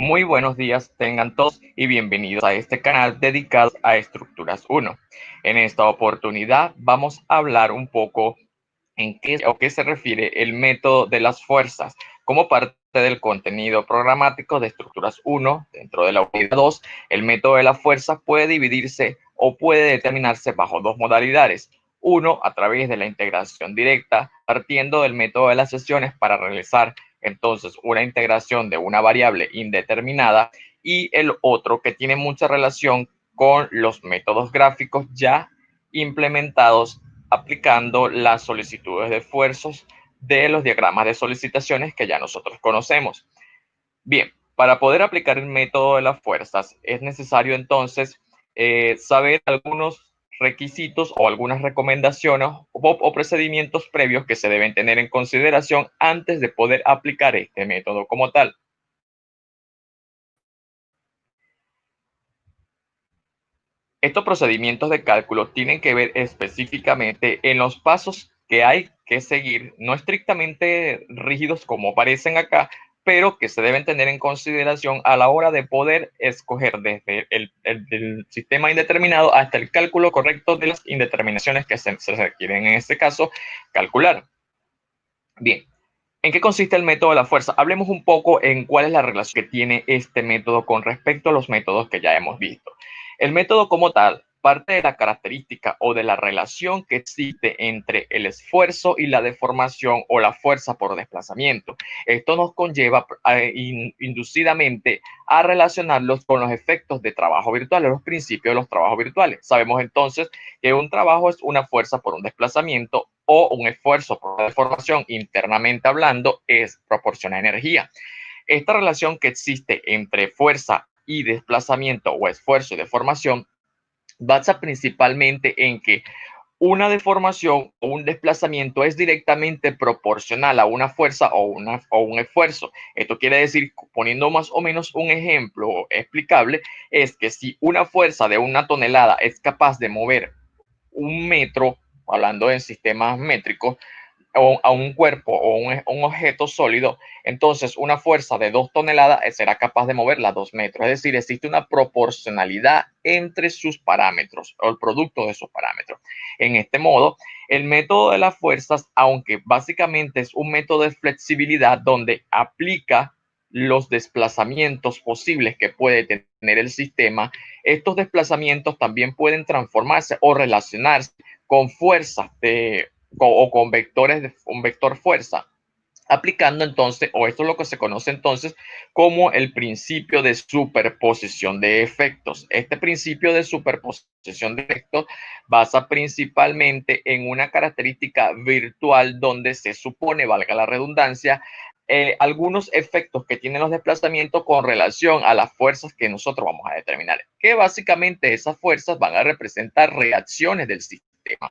Muy buenos días tengan todos y bienvenidos a este canal dedicado a Estructuras 1. En esta oportunidad vamos a hablar un poco en qué se refiere el método de las fuerzas como parte del contenido programático de Estructuras 1. Dentro de la unidad 2, el método de las fuerzas puede dividirse o puede determinarse bajo dos modalidades. Uno, a través de la integración directa, partiendo del método de las sesiones para realizar entonces una integración de una variable indeterminada, y el otro que tiene mucha relación con los métodos gráficos ya implementados aplicando las solicitudes de esfuerzos de los diagramas de solicitaciones que ya nosotros conocemos. Bien, para poder aplicar el método de las fuerzas es necesario entonces saber algunos requisitos o algunas recomendaciones o procedimientos previos que se deben tener en consideración antes de poder aplicar este método como tal. Estos procedimientos de cálculo tienen que ver específicamente en los pasos que hay que seguir, no estrictamente rígidos como aparecen acá, pero que se deben tener en consideración a la hora de poder escoger desde el sistema indeterminado hasta el cálculo correcto de las indeterminaciones que se requieren en este caso calcular. Bien, ¿en qué consiste el método de la fuerza? Hablemos un poco en cuál es la relación que tiene este método con respecto a los métodos que ya hemos visto. El método como tal parte de la característica o de la relación que existe entre el esfuerzo y la deformación o la fuerza por desplazamiento. Esto nos conlleva inducidamente a relacionarlos con los efectos de trabajo virtual, los principios de los trabajos virtuales. Sabemos entonces que un trabajo es una fuerza por un desplazamiento o un esfuerzo por deformación internamente hablando es proporciona energía. Esta relación que existe entre fuerza y desplazamiento o esfuerzo y deformación basa principalmente en que una deformación o un desplazamiento es directamente proporcional a una fuerza o un esfuerzo. Esto quiere decir, poniendo más o menos un ejemplo explicable, es que si una fuerza de una tonelada es capaz de mover un metro, hablando en sistemas métricos, a un cuerpo o un objeto sólido, entonces una fuerza de 2 toneladas será capaz de moverla 2 metros. Es decir, existe una proporcionalidad entre sus parámetros o el producto de sus parámetros. En este modo, el método de las fuerzas, aunque básicamente es un método de flexibilidad donde aplica los desplazamientos posibles que puede tener el sistema, estos desplazamientos también pueden transformarse o relacionarse con fuerzas o con vectores de un vector fuerza, aplicando entonces, o esto es lo que se conoce entonces como el principio de superposición de efectos. Este principio de superposición de efectos basa principalmente en una característica virtual donde se supone, valga la redundancia, algunos efectos que tienen los desplazamientos con relación a las fuerzas que nosotros vamos a determinar, que básicamente esas fuerzas van a representar reacciones del sistema.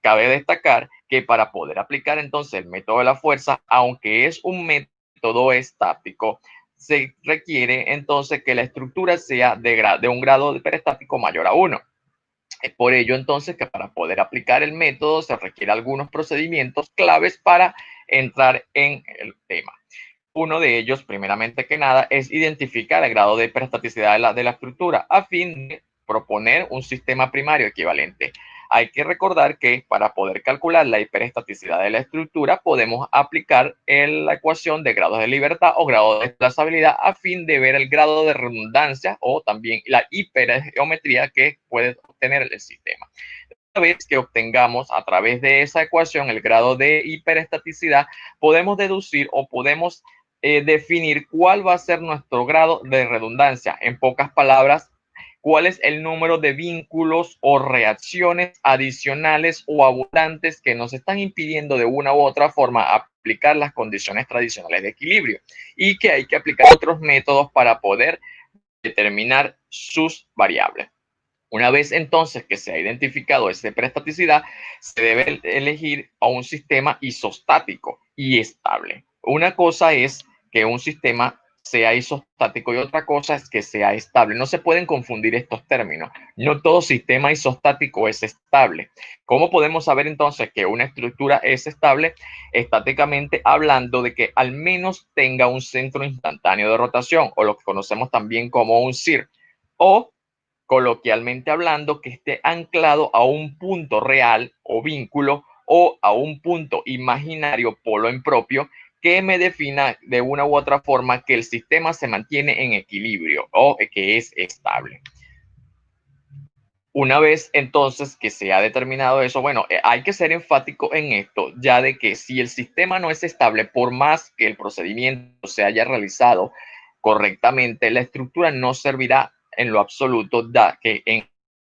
Cabe destacar que para poder aplicar entonces el método de la fuerza, aunque es un método estático, se requiere entonces que la estructura sea de un grado hiperestático mayor a 1. Es por ello entonces que para poder aplicar el método se requiere algunos procedimientos claves para entrar en el tema. Uno de ellos, primeramente que nada, es identificar el grado de hiperestaticidad de la estructura a fin de proponer un sistema primario equivalente. Hay que recordar que para poder calcular la hiperestaticidad de la estructura podemos aplicar la ecuación de grados de libertad o grado de desplazabilidad a fin de ver el grado de redundancia o también la hipergeometría que puede obtener el sistema. Una vez que obtengamos a través de esa ecuación el grado de hiperestaticidad, podemos deducir o podemos definir cuál va a ser nuestro grado de redundancia. En pocas palabras, cuál es el número de vínculos o reacciones adicionales o abundantes que nos están impidiendo de una u otra forma aplicar las condiciones tradicionales de equilibrio y que hay que aplicar otros métodos para poder determinar sus variables. Una vez entonces que se ha identificado esa prestaticidad, se debe elegir a un sistema isostático y estable. Una cosa es que un sistema sea isostático y otra cosa es que sea estable. No se pueden confundir estos términos. No todo sistema isostático es estable. ¿Cómo podemos saber entonces que una estructura es estable? Estáticamente hablando de que al menos tenga un centro instantáneo de rotación, o lo que conocemos también como un CIR, o coloquialmente hablando, que esté anclado a un punto real o vínculo o a un punto imaginario polo impropio que me defina de una u otra forma que el sistema se mantiene en equilibrio o que es estable. Una vez entonces que se ha determinado eso, bueno, hay que ser enfático en esto, ya de que si el sistema no es estable, por más que el procedimiento se haya realizado correctamente, la estructura no servirá en lo absoluto, da que en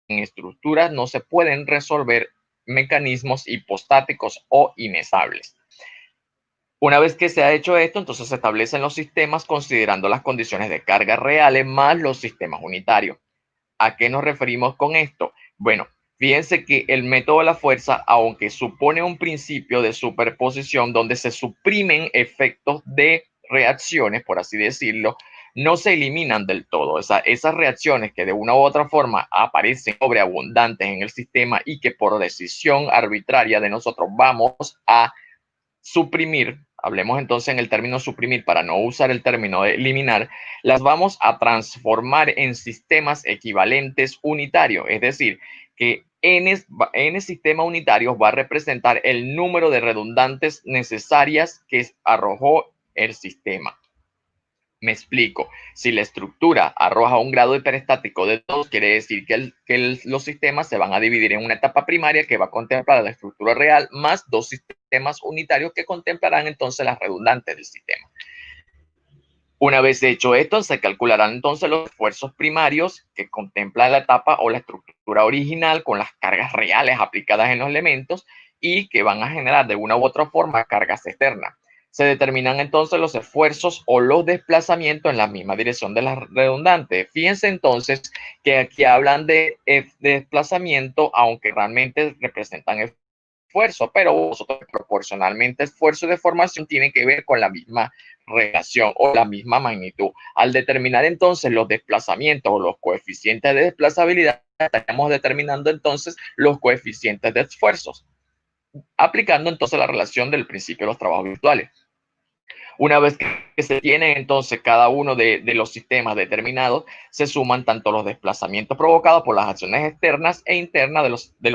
estructuras no se pueden resolver mecanismos hipostáticos o inestables. Una vez que se ha hecho esto, entonces se establecen los sistemas considerando las condiciones de carga reales más los sistemas unitarios. ¿A qué nos referimos con esto? Bueno, fíjense que el método de la fuerza, aunque supone un principio de superposición donde se suprimen efectos de reacciones, por así decirlo, no se eliminan del todo. Esas reacciones que de una u otra forma aparecen sobreabundantes en el sistema y que por decisión arbitraria de nosotros vamos a suprimir, hablemos entonces en el término suprimir para no usar el término de eliminar, las vamos a transformar en sistemas equivalentes unitarios, es decir, que n sistema unitario va a representar el número de redundantes necesarias que arrojó el sistema. Me explico. Si la estructura arroja un grado hiperestático de 2, quiere decir que los sistemas se van a dividir en una etapa primaria que va a contemplar la estructura real más dos sistemas unitarios que contemplarán entonces las redundantes del sistema. Una vez hecho esto, se calcularán entonces los esfuerzos primarios que contempla la etapa o la estructura original con las cargas reales aplicadas en los elementos y que van a generar de una u otra forma cargas externas. Se determinan entonces los esfuerzos o los desplazamientos en la misma dirección de las redundantes. Fíjense entonces que aquí hablan de desplazamiento, aunque realmente representan esfuerzo, pero vosotros proporcionalmente esfuerzo de formación tiene que ver con la misma relación o la misma magnitud. Al determinar entonces los desplazamientos o los coeficientes de desplazabilidad, estaríamos determinando entonces los coeficientes de esfuerzos, aplicando entonces la relación del principio de los trabajos virtuales. Una vez que se tiene entonces cada uno de los sistemas determinados, se suman tanto los desplazamientos provocados por las acciones externas e internas de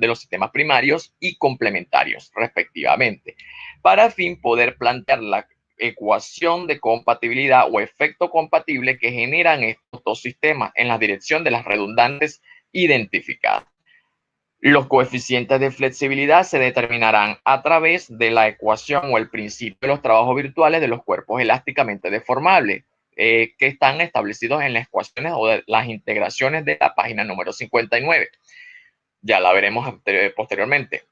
los sistemas primarios y complementarios, respectivamente, para fin poder plantear la ecuación de compatibilidad o efecto compatible que generan estos dos sistemas en la dirección de las redundantes identificadas. Los coeficientes de flexibilidad se determinarán a través de la ecuación o el principio de los trabajos virtuales de los cuerpos elásticamente deformables, que están establecidos en las ecuaciones o de las integraciones de la página número 59. Ya la veremos posteriormente.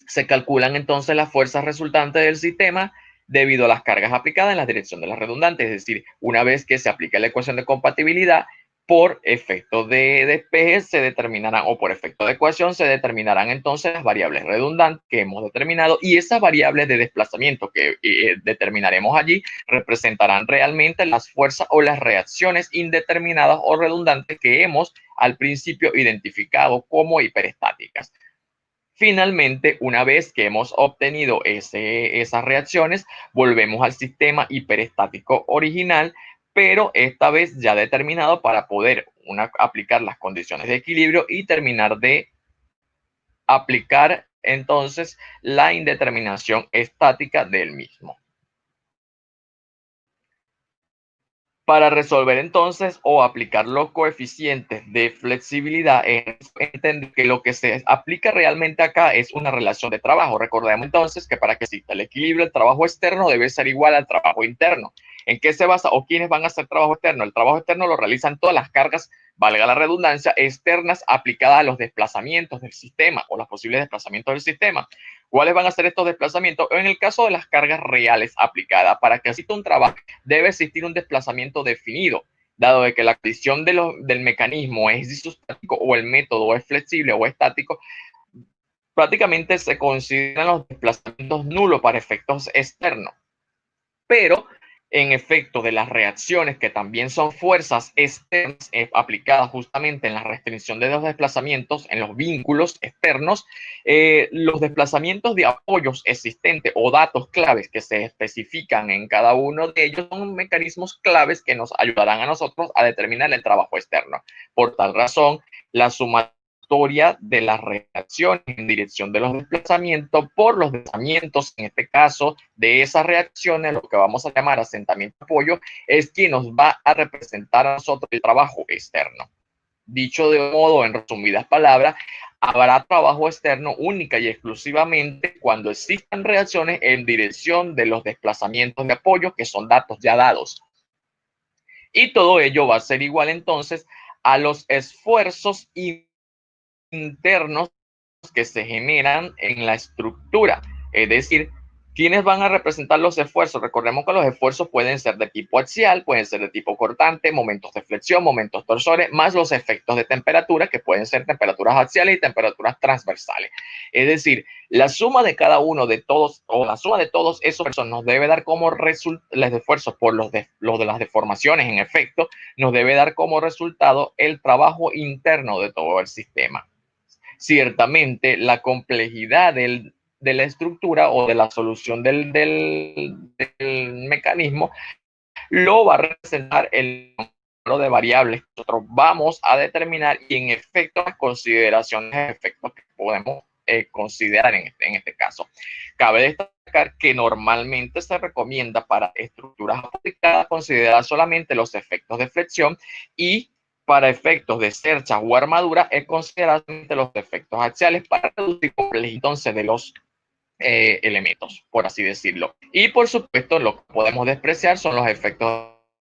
Se calculan entonces las fuerzas resultantes del sistema debido a las cargas aplicadas en la dirección de las redundantes, es decir, una vez que se aplica la ecuación de compatibilidad, por efecto de despeje se determinarán, o por efecto de ecuación se determinarán entonces las variables redundantes que hemos determinado, y esas variables de desplazamiento que determinaremos allí representarán realmente las fuerzas o las reacciones indeterminadas o redundantes que hemos al principio identificado como hiperestáticas. Finalmente, una vez que hemos obtenido esas reacciones, volvemos al sistema hiperestático original, pero esta vez ya determinado para poder aplicar las condiciones de equilibrio y terminar de aplicar entonces la indeterminación estática del mismo. Para resolver entonces o aplicar los coeficientes de flexibilidad, entender que lo que se aplica realmente acá es una relación de trabajo. Recordemos entonces que para que exista el equilibrio, el trabajo externo debe ser igual al trabajo interno. ¿En qué se basa o quiénes van a hacer trabajo externo? El trabajo externo lo realizan todas las cargas, valga la redundancia, externas aplicadas a los desplazamientos del sistema o los posibles desplazamientos del sistema. ¿Cuáles van a ser estos desplazamientos? En el caso de las cargas reales aplicadas, para que exista un trabajo, debe existir un desplazamiento definido, dado de que la condición del mecanismo es isostático o el método es flexible o estático, prácticamente se consideran los desplazamientos nulos para efectos externos. Pero en efecto de las reacciones, que también son fuerzas externas aplicadas justamente en la restricción de los desplazamientos, en los vínculos externos, los desplazamientos de apoyos existentes o datos claves que se especifican en cada uno de ellos son mecanismos claves que nos ayudarán a nosotros a determinar el trabajo externo. Por tal razón, la sumatoria de las reacciones en dirección de los desplazamientos por los desplazamientos, en este caso, de esas reacciones, lo que vamos a llamar asentamiento de apoyo, es quien nos va a representar a nosotros el trabajo externo. Dicho de modo, en resumidas palabras, habrá trabajo externo única y exclusivamente cuando existan reacciones en dirección de los desplazamientos de apoyo, que son datos ya dados. Y todo ello va a ser igual entonces a los esfuerzos internos que se generan en la estructura. Es decir, ¿quiénes van a representar los esfuerzos? Recordemos que los esfuerzos pueden ser de tipo axial, pueden ser de tipo cortante, momentos de flexión, momentos torsores, más los efectos de temperatura, que pueden ser temperaturas axiales y temperaturas transversales. Es decir, la suma de cada uno de todos, o la suma de todos esos esfuerzos nos debe dar como resultado, los esfuerzos por los de las deformaciones en efecto, nos debe dar como resultado el trabajo interno de todo el sistema. Ciertamente la complejidad de la estructura o de la solución del mecanismo lo va a representar el número de variables que nosotros vamos a determinar y en efecto las consideraciones de efectos que podemos considerar en este caso. Cabe destacar que normalmente se recomienda para estructuras aplicadas considerar solamente los efectos de flexión y para efectos de cercha o armadura es considerar los efectos axiales para reducir complejidad entonces de los elementos, por así decirlo. Y por supuesto, lo que podemos despreciar son los efectos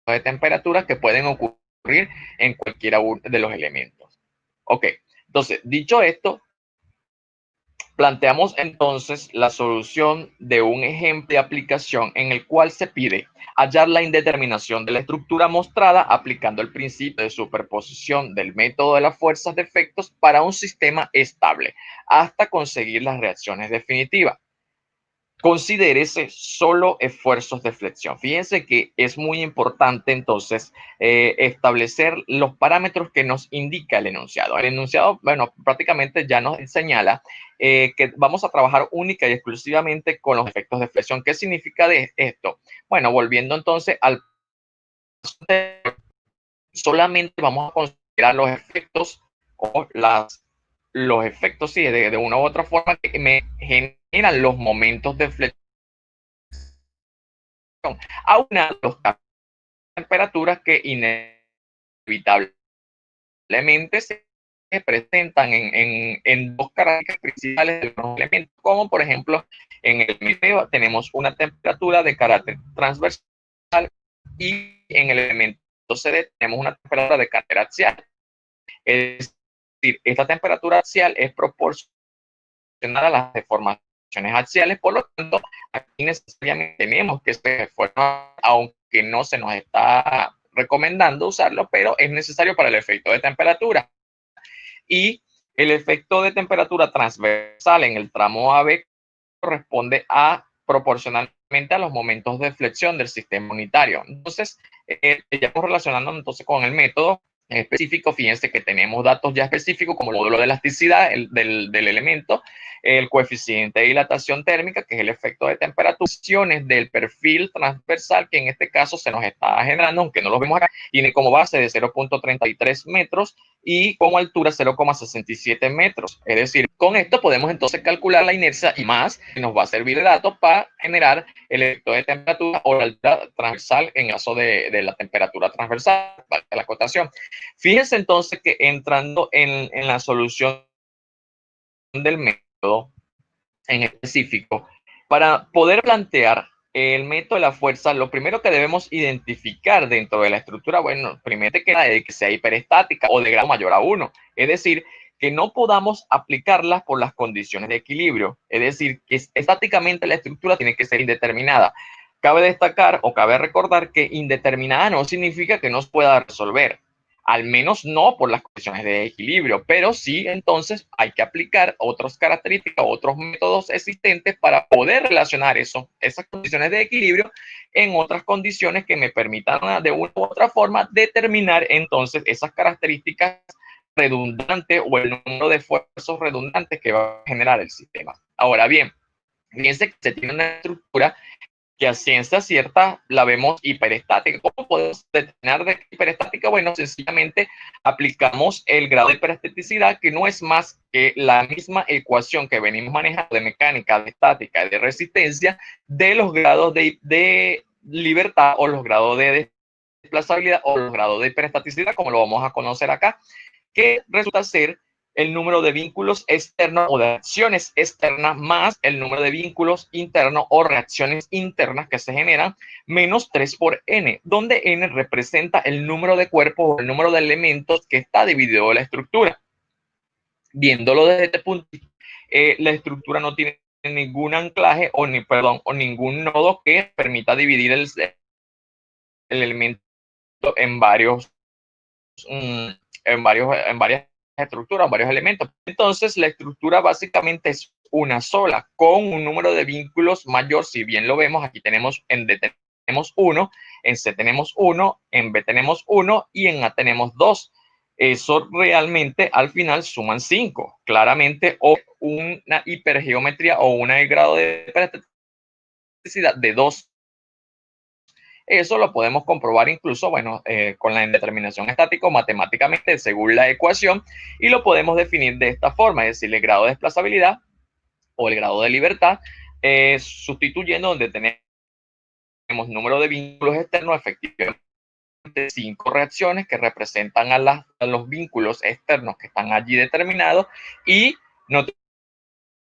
de temperatura que pueden ocurrir en cualquiera de los elementos. Ok, entonces, dicho esto, planteamos entonces la solución de un ejemplo de aplicación en el cual se pide hallar la indeterminación de la estructura mostrada aplicando el principio de superposición del método de las fuerzas de efectos para un sistema estable hasta conseguir las reacciones definitivas. Considérese solo esfuerzos de flexión. Fíjense que es muy importante entonces establecer los parámetros que nos indica el enunciado. El enunciado, bueno, prácticamente ya nos señala que vamos a trabajar única y exclusivamente con los efectos de flexión. ¿Qué significa de esto? Bueno, volviendo entonces al solamente vamos a considerar los efectos o los efectos, sí, de una u otra forma que me generan los momentos de flexión aunando los cambios de temperaturas que inevitablemente se presentan en dos características principales de los elementos, como por ejemplo en el medio tenemos una temperatura de carácter transversal y en el elemento CD tenemos una temperatura de carácter axial. Es decir, esta temperatura axial es proporcional a las deformaciones axiales, por lo tanto, aquí necesariamente tenemos que este esfuerzo, aunque no se nos está recomendando usarlo, pero es necesario para el efecto de temperatura. Y el efecto de temperatura transversal en el tramo AB corresponde a proporcionalmente a los momentos de flexión del sistema unitario. Entonces, ya estamos relacionando entonces con el método específico. Fíjense que tenemos datos ya específicos como el módulo de elasticidad del elemento, el coeficiente de dilatación térmica, que es el efecto de temperatura, del perfil transversal, que en este caso se nos está generando, aunque no lo vemos acá, tiene como base de 0.33 metros y como altura 0,67 metros. Es decir, con esto podemos entonces calcular la inercia y más, nos va a servir de datos para generar el efecto de temperatura o la altura transversal en caso de la temperatura transversal, la acotación. Fíjense entonces que entrando en la solución del método en específico, para poder plantear el método de la fuerza, lo primero que debemos identificar dentro de la estructura, bueno, primero que sea hiperestática o de grado mayor a 1, es decir, que no podamos aplicarlas por las condiciones de equilibrio, es decir, que estáticamente la estructura tiene que ser indeterminada. Cabe destacar o cabe recordar que indeterminada no significa que no se pueda resolver. al menos no por las condiciones de equilibrio, pero sí entonces hay que aplicar otras características, otros métodos existentes para poder relacionar esas condiciones de equilibrio en otras condiciones que me permitan de una u otra forma determinar entonces esas características redundantes o el número de esfuerzos redundantes que va a generar el sistema. Ahora bien, fíjense que se tiene una estructura que a ciencia cierta la vemos hiperestática. ¿Cómo podemos determinar de hiperestática? Bueno, sencillamente aplicamos el grado de hiperestaticidad, que no es más que la misma ecuación que venimos manejando de mecánica, de estática y de resistencia, de los grados de libertad o los grados de desplazabilidad o los grados de hiperestaticidad, como lo vamos a conocer acá, que resulta ser el número de vínculos externos o de reacciones externas más el número de vínculos internos o reacciones internas que se generan menos 3 por n, donde n representa el número de cuerpos o el número de elementos que está dividido en la estructura. Viéndolo desde este punto, la estructura no tiene ningún anclaje o ningún nodo que permita dividir el elemento en varios en varias estructuras, varios elementos. Entonces, la estructura básicamente es una sola, con un número de vínculos mayor. Si bien lo vemos, aquí tenemos en D tenemos 1, en C tenemos 1, en B tenemos 1 y en A tenemos 2. Eso realmente al final suman 5. Claramente, o una hipergeometría o un grado de hiperestaticidad de 2. Eso lo podemos comprobar incluso, bueno, con la indeterminación estática matemáticamente según la ecuación, y lo podemos definir de esta forma, es decir, el grado de desplazabilidad o el grado de libertad, sustituyendo donde tenemos número de vínculos externos, efectivamente 5 reacciones que representan a los vínculos externos que están allí determinados, y no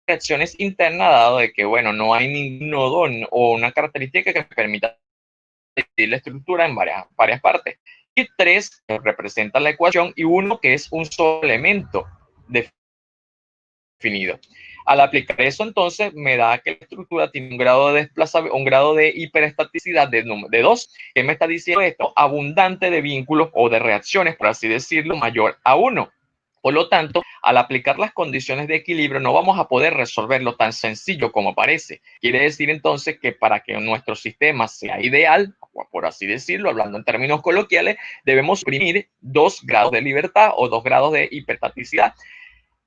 reacciones internas, dado de que, bueno, no hay ningún nodo o una característica que permita dividir la estructura en varias partes. Y 3 que representa la ecuación y 1 que es un solo elemento definido. Al aplicar eso, entonces, me da que la estructura tiene un grado de desplazamiento, un grado de hiperestaticidad de 2. ¿Qué me está diciendo esto? Abundante de vínculos o de reacciones, por así decirlo, mayor a 1. Por lo tanto, al aplicar las condiciones de equilibrio, no vamos a poder resolverlo tan sencillo como parece. Quiere decir entonces que para que nuestro sistema sea ideal, por así decirlo, hablando en términos coloquiales, debemos suprimir 2 grados de libertad o 2 grados de hiperestaticidad.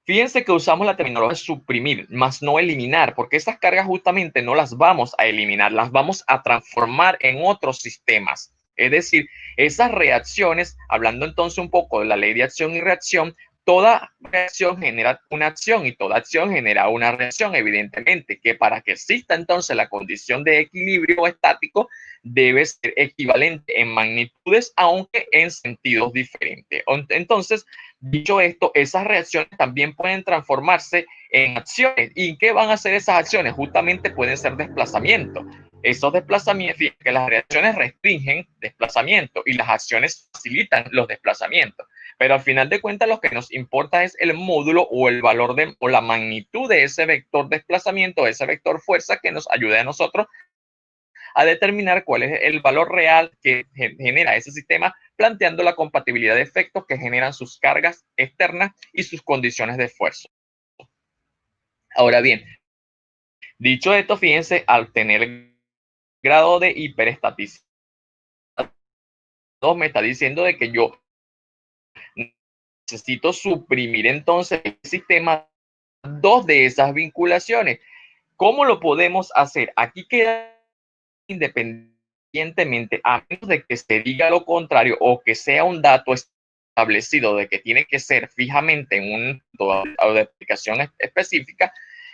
Fíjense que usamos la terminología suprimir, más no eliminar, porque esas cargas justamente no las vamos a eliminar, las vamos a transformar en otros sistemas. Es decir, esas reacciones, hablando entonces un poco de la ley de acción y reacción, toda reacción genera una acción y toda acción genera una reacción, evidentemente, que para que exista entonces la condición de equilibrio estático debe ser equivalente en magnitudes, aunque en sentidos diferentes. Entonces, dicho esto, esas reacciones también pueden transformarse en acciones. ¿Y qué van a hacer esas acciones? Justamente pueden ser desplazamientos. Esos desplazamientos, fíjense que las reacciones restringen desplazamiento y las acciones facilitan los desplazamientos. Pero al final de cuentas, lo que nos importa es el módulo o el valor o la magnitud de ese vector desplazamiento, ese vector fuerza que nos ayude a nosotros a determinar cuál es el valor real que genera ese sistema, planteando la compatibilidad de efectos que generan sus cargas externas y sus condiciones de esfuerzo. Ahora bien, dicho esto, fíjense, al tener grado de hiperestaticidad, me está diciendo de que yo necesito suprimir entonces el sistema 2 de esas vinculaciones. ¿Cómo lo podemos hacer? Aquí queda independientemente, a menos de que se diga lo contrario o que sea un dato establecido de que tiene que ser fijamente en un punto de aplicación específica,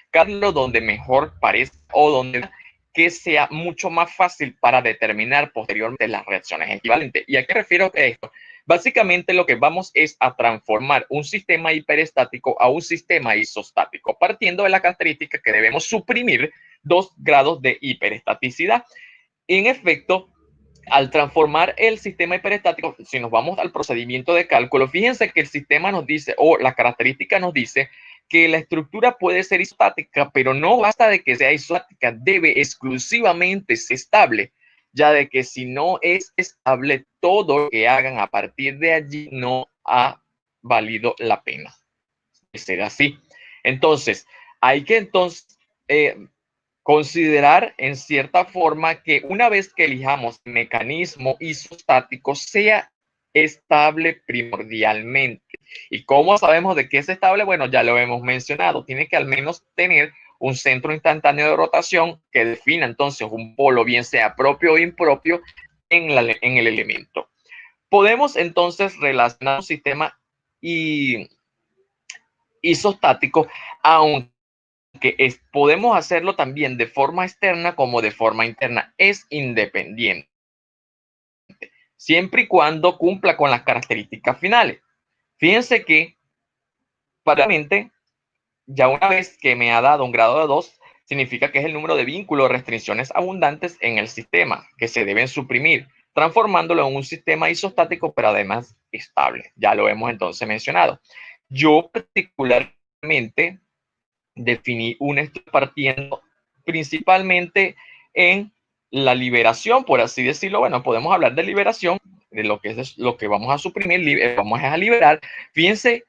Carlos, donde mejor parezca o donde que sea mucho más fácil para determinar posteriormente las reacciones equivalentes. ¿Y a qué refiero esto? Básicamente lo que vamos es a transformar un sistema hiperestático a un sistema isostático, partiendo de la característica que debemos suprimir 2 grados de hiperestaticidad. En efecto, al transformar el sistema hiperestático, si nos vamos al procedimiento de cálculo, fíjense que el sistema nos dice, o la característica nos dice, que la estructura puede ser isostática, pero no basta de que sea isostática, debe exclusivamente ser estable, ya de que si no es estable, todo lo que hagan a partir de allí no ha valido la pena de ser así. Entonces, hay que considerar en cierta forma que una vez que elijamos el mecanismo isostático sea estable primordialmente. ¿Y cómo sabemos de qué es estable? Bueno, ya lo hemos mencionado. Tiene que al menos tener un centro instantáneo de rotación que defina entonces un polo, bien sea propio o impropio, en el elemento. Podemos entonces relacionar un sistema isostático, aunque podemos hacerlo también de forma externa como de forma interna. Es independiente, siempre y cuando cumpla con las características finales. Fíjense que, claramente, ya una vez que me ha dado un grado de 2, significa que es el número de vínculos o restricciones abundantes en el sistema que se deben suprimir, transformándolo en un sistema isostático, pero además estable. Ya lo hemos entonces mencionado. Yo particularmente definí un estudio partiendo principalmente en la liberación, por así decirlo. Bueno, podemos hablar de liberación, de lo que es lo que vamos a suprimir, vamos a liberar. Fíjense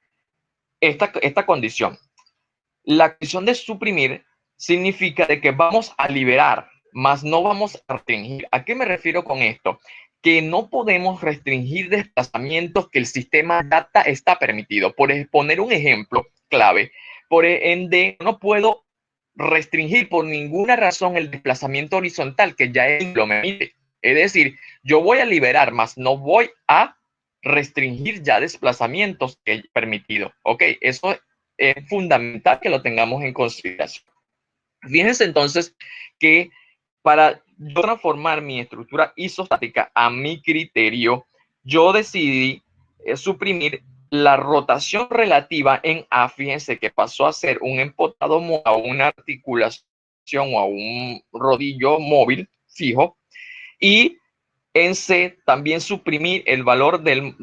esta condición. La condición de suprimir significa de que vamos a liberar, más no vamos a restringir. ¿A qué me refiero con esto? Que no podemos restringir desplazamientos que el sistema data está permitido. Por poner un ejemplo clave, por ende, no puedo restringir por ninguna razón el desplazamiento horizontal que ya él lo permite. Es decir, yo voy a liberar, más no voy a restringir ya desplazamientos que he permitido. Ok, eso es fundamental que lo tengamos en consideración. Fíjense entonces que para yo transformar mi estructura isostática a mi criterio, yo decidí suprimir la rotación relativa en A. Fíjense que pasó a ser un empotado a una articulación o a un rodillo móvil fijo. Y en C también suprimir el valor de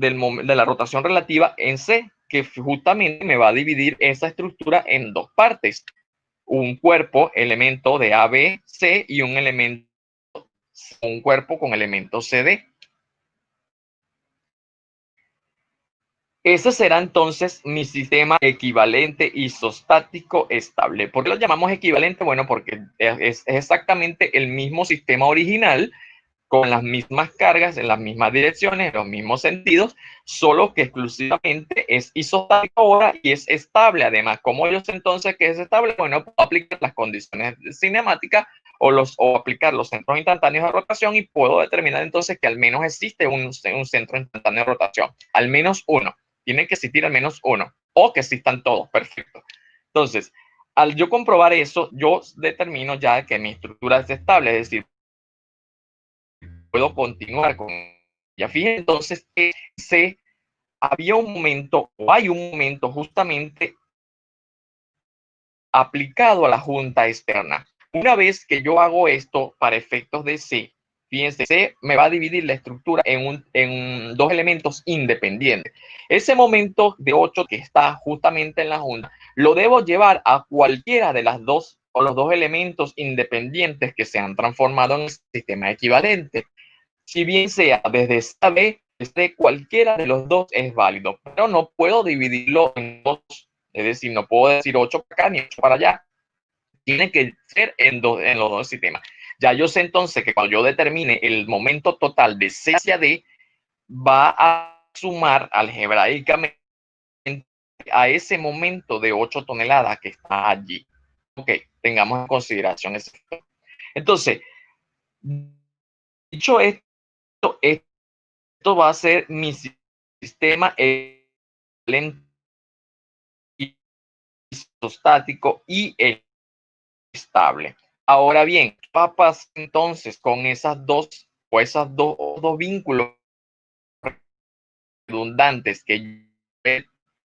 la rotación relativa en C, que justamente me va a dividir esa estructura en dos partes. Un cuerpo, elemento de A, B, C, y un cuerpo con elemento CD. Ese será entonces mi sistema equivalente isostático estable. ¿Por qué lo llamamos equivalente? Bueno, porque es exactamente el mismo sistema original, con las mismas cargas, en las mismas direcciones, en los mismos sentidos, solo que exclusivamente es isostático ahora y es estable. Además, ¿cómo yo sé entonces que es estable? Bueno, puedo aplicar las condiciones cinemáticas o aplicar los centros instantáneos de rotación y puedo determinar entonces que al menos existe un centro instantáneo de rotación, al menos uno. Tiene que existir al menos uno o que existan todos. Perfecto. Entonces, al yo comprobar eso, yo determino ya que mi estructura es estable, es decir, puedo continuar con ella. Fíjense entonces que había un momento, o hay un momento justamente aplicado a la junta externa. Una vez que yo hago esto para efectos de C, fíjense, C me va a dividir la estructura en dos elementos independientes. Ese momento de 8 que está justamente en la junta, lo debo llevar a cualquiera de las dos o los dos elementos independientes que se han transformado en el sistema equivalente. Si bien sea desde B, desde cualquiera de los dos es válido, pero no puedo dividirlo en dos. Es decir, no puedo decir 8 para acá ni 8 para allá. Tiene que ser en los dos sistemas. Ya yo sé entonces que cuando yo determine el momento total de C hacia D, va a sumar algebraicamente a ese momento de 8 toneladas que está allí. Ok, tengamos en consideración eso. Entonces, dicho esto, va a ser mi sistema isostático y estable. Ahora bien, ¿qué va a pasar entonces con esos dos vínculos redundantes que,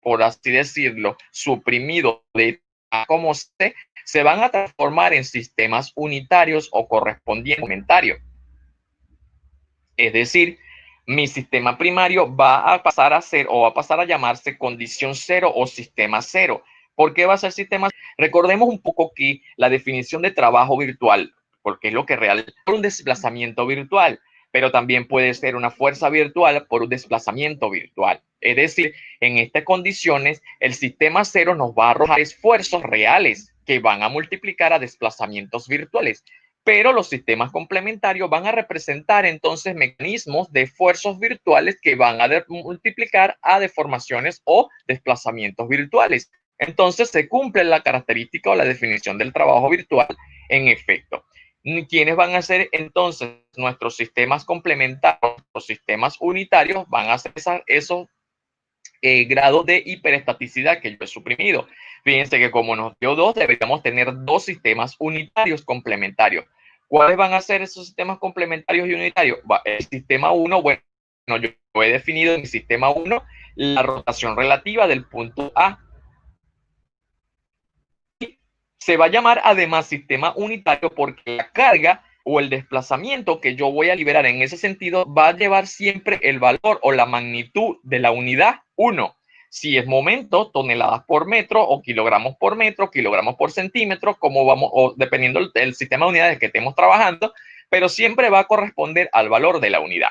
por así decirlo, suprimido de como se van a transformar en sistemas unitarios o correspondientes complementarios? Es decir, mi sistema primario va a pasar a ser o va a pasar a llamarse condición cero o sistema cero. ¿Por qué va a ser sistema cero? Recordemos un poco que la definición de trabajo virtual, porque es lo que realmente es un desplazamiento virtual. pero también puede ser una fuerza virtual por un desplazamiento virtual. Es decir, en estas condiciones, el sistema cero nos va a arrojar esfuerzos reales que van a multiplicar a desplazamientos virtuales. Pero los sistemas complementarios van a representar entonces mecanismos de esfuerzos virtuales que van a multiplicar a deformaciones o desplazamientos virtuales. Entonces se cumple la característica o la definición del trabajo virtual en efecto. ¿Quiénes van a ser entonces nuestros sistemas complementarios, los sistemas unitarios? Van a ser esos grados de hiperestaticidad que yo he suprimido. Fíjense que como nos dio dos, deberíamos tener dos sistemas unitarios complementarios. ¿Cuáles van a ser esos sistemas complementarios y unitarios? El sistema 1, bueno, yo he definido en mi sistema 1 la rotación relativa del punto A. Se va a llamar además sistema unitario porque la carga o el desplazamiento que yo voy a liberar en ese sentido va a llevar siempre el valor o la magnitud de la unidad 1. Si es momento, toneladas por metro o kilogramos por centímetro, como vamos, o dependiendo del sistema de unidades que estemos trabajando, pero siempre va a corresponder al valor de la unidad.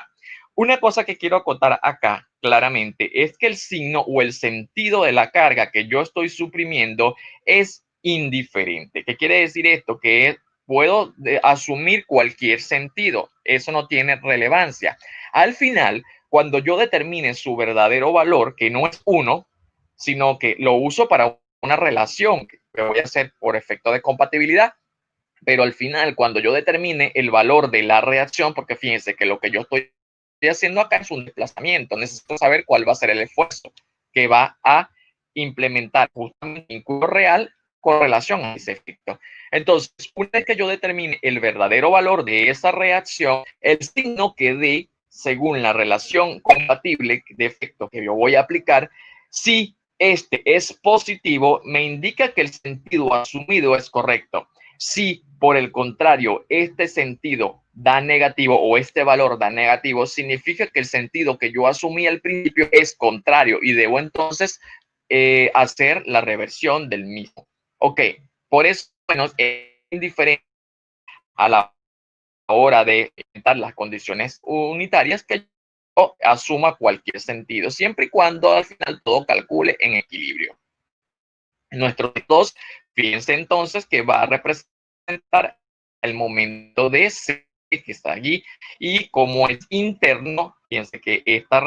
Una cosa que quiero acotar acá claramente es que el signo o el sentido de la carga que yo estoy suprimiendo es indiferente. ¿Qué quiere decir esto? Que puedo asumir cualquier sentido. Eso no tiene relevancia. Al final, cuando yo determine su verdadero valor, que no es uno, sino que lo uso para una relación que voy a hacer por efecto de compatibilidad, pero al final, cuando yo determine el valor de la reacción, porque fíjense que lo que yo estoy haciendo acá es un desplazamiento, necesito saber cuál va a ser el esfuerzo que va a implementar justamente un vínculo real con relación a ese efecto. Entonces, una vez que yo determine el verdadero valor de esa reacción, el signo que dé, según la relación compatible de efecto que yo voy a aplicar, si este es positivo, me indica que el sentido asumido es correcto. Si, por el contrario, este sentido da negativo o este valor da negativo, significa que el sentido que yo asumí al principio es contrario y debo entonces hacer la reversión del mismo. Ok, por eso bueno, es indiferente a la hora de inventar las condiciones unitarias que yo asuma cualquier sentido, siempre y cuando al final todo calcule en equilibrio. Nuestros dos, fíjense entonces que va a representar el momento de C que está allí y como es interno, fíjense que esta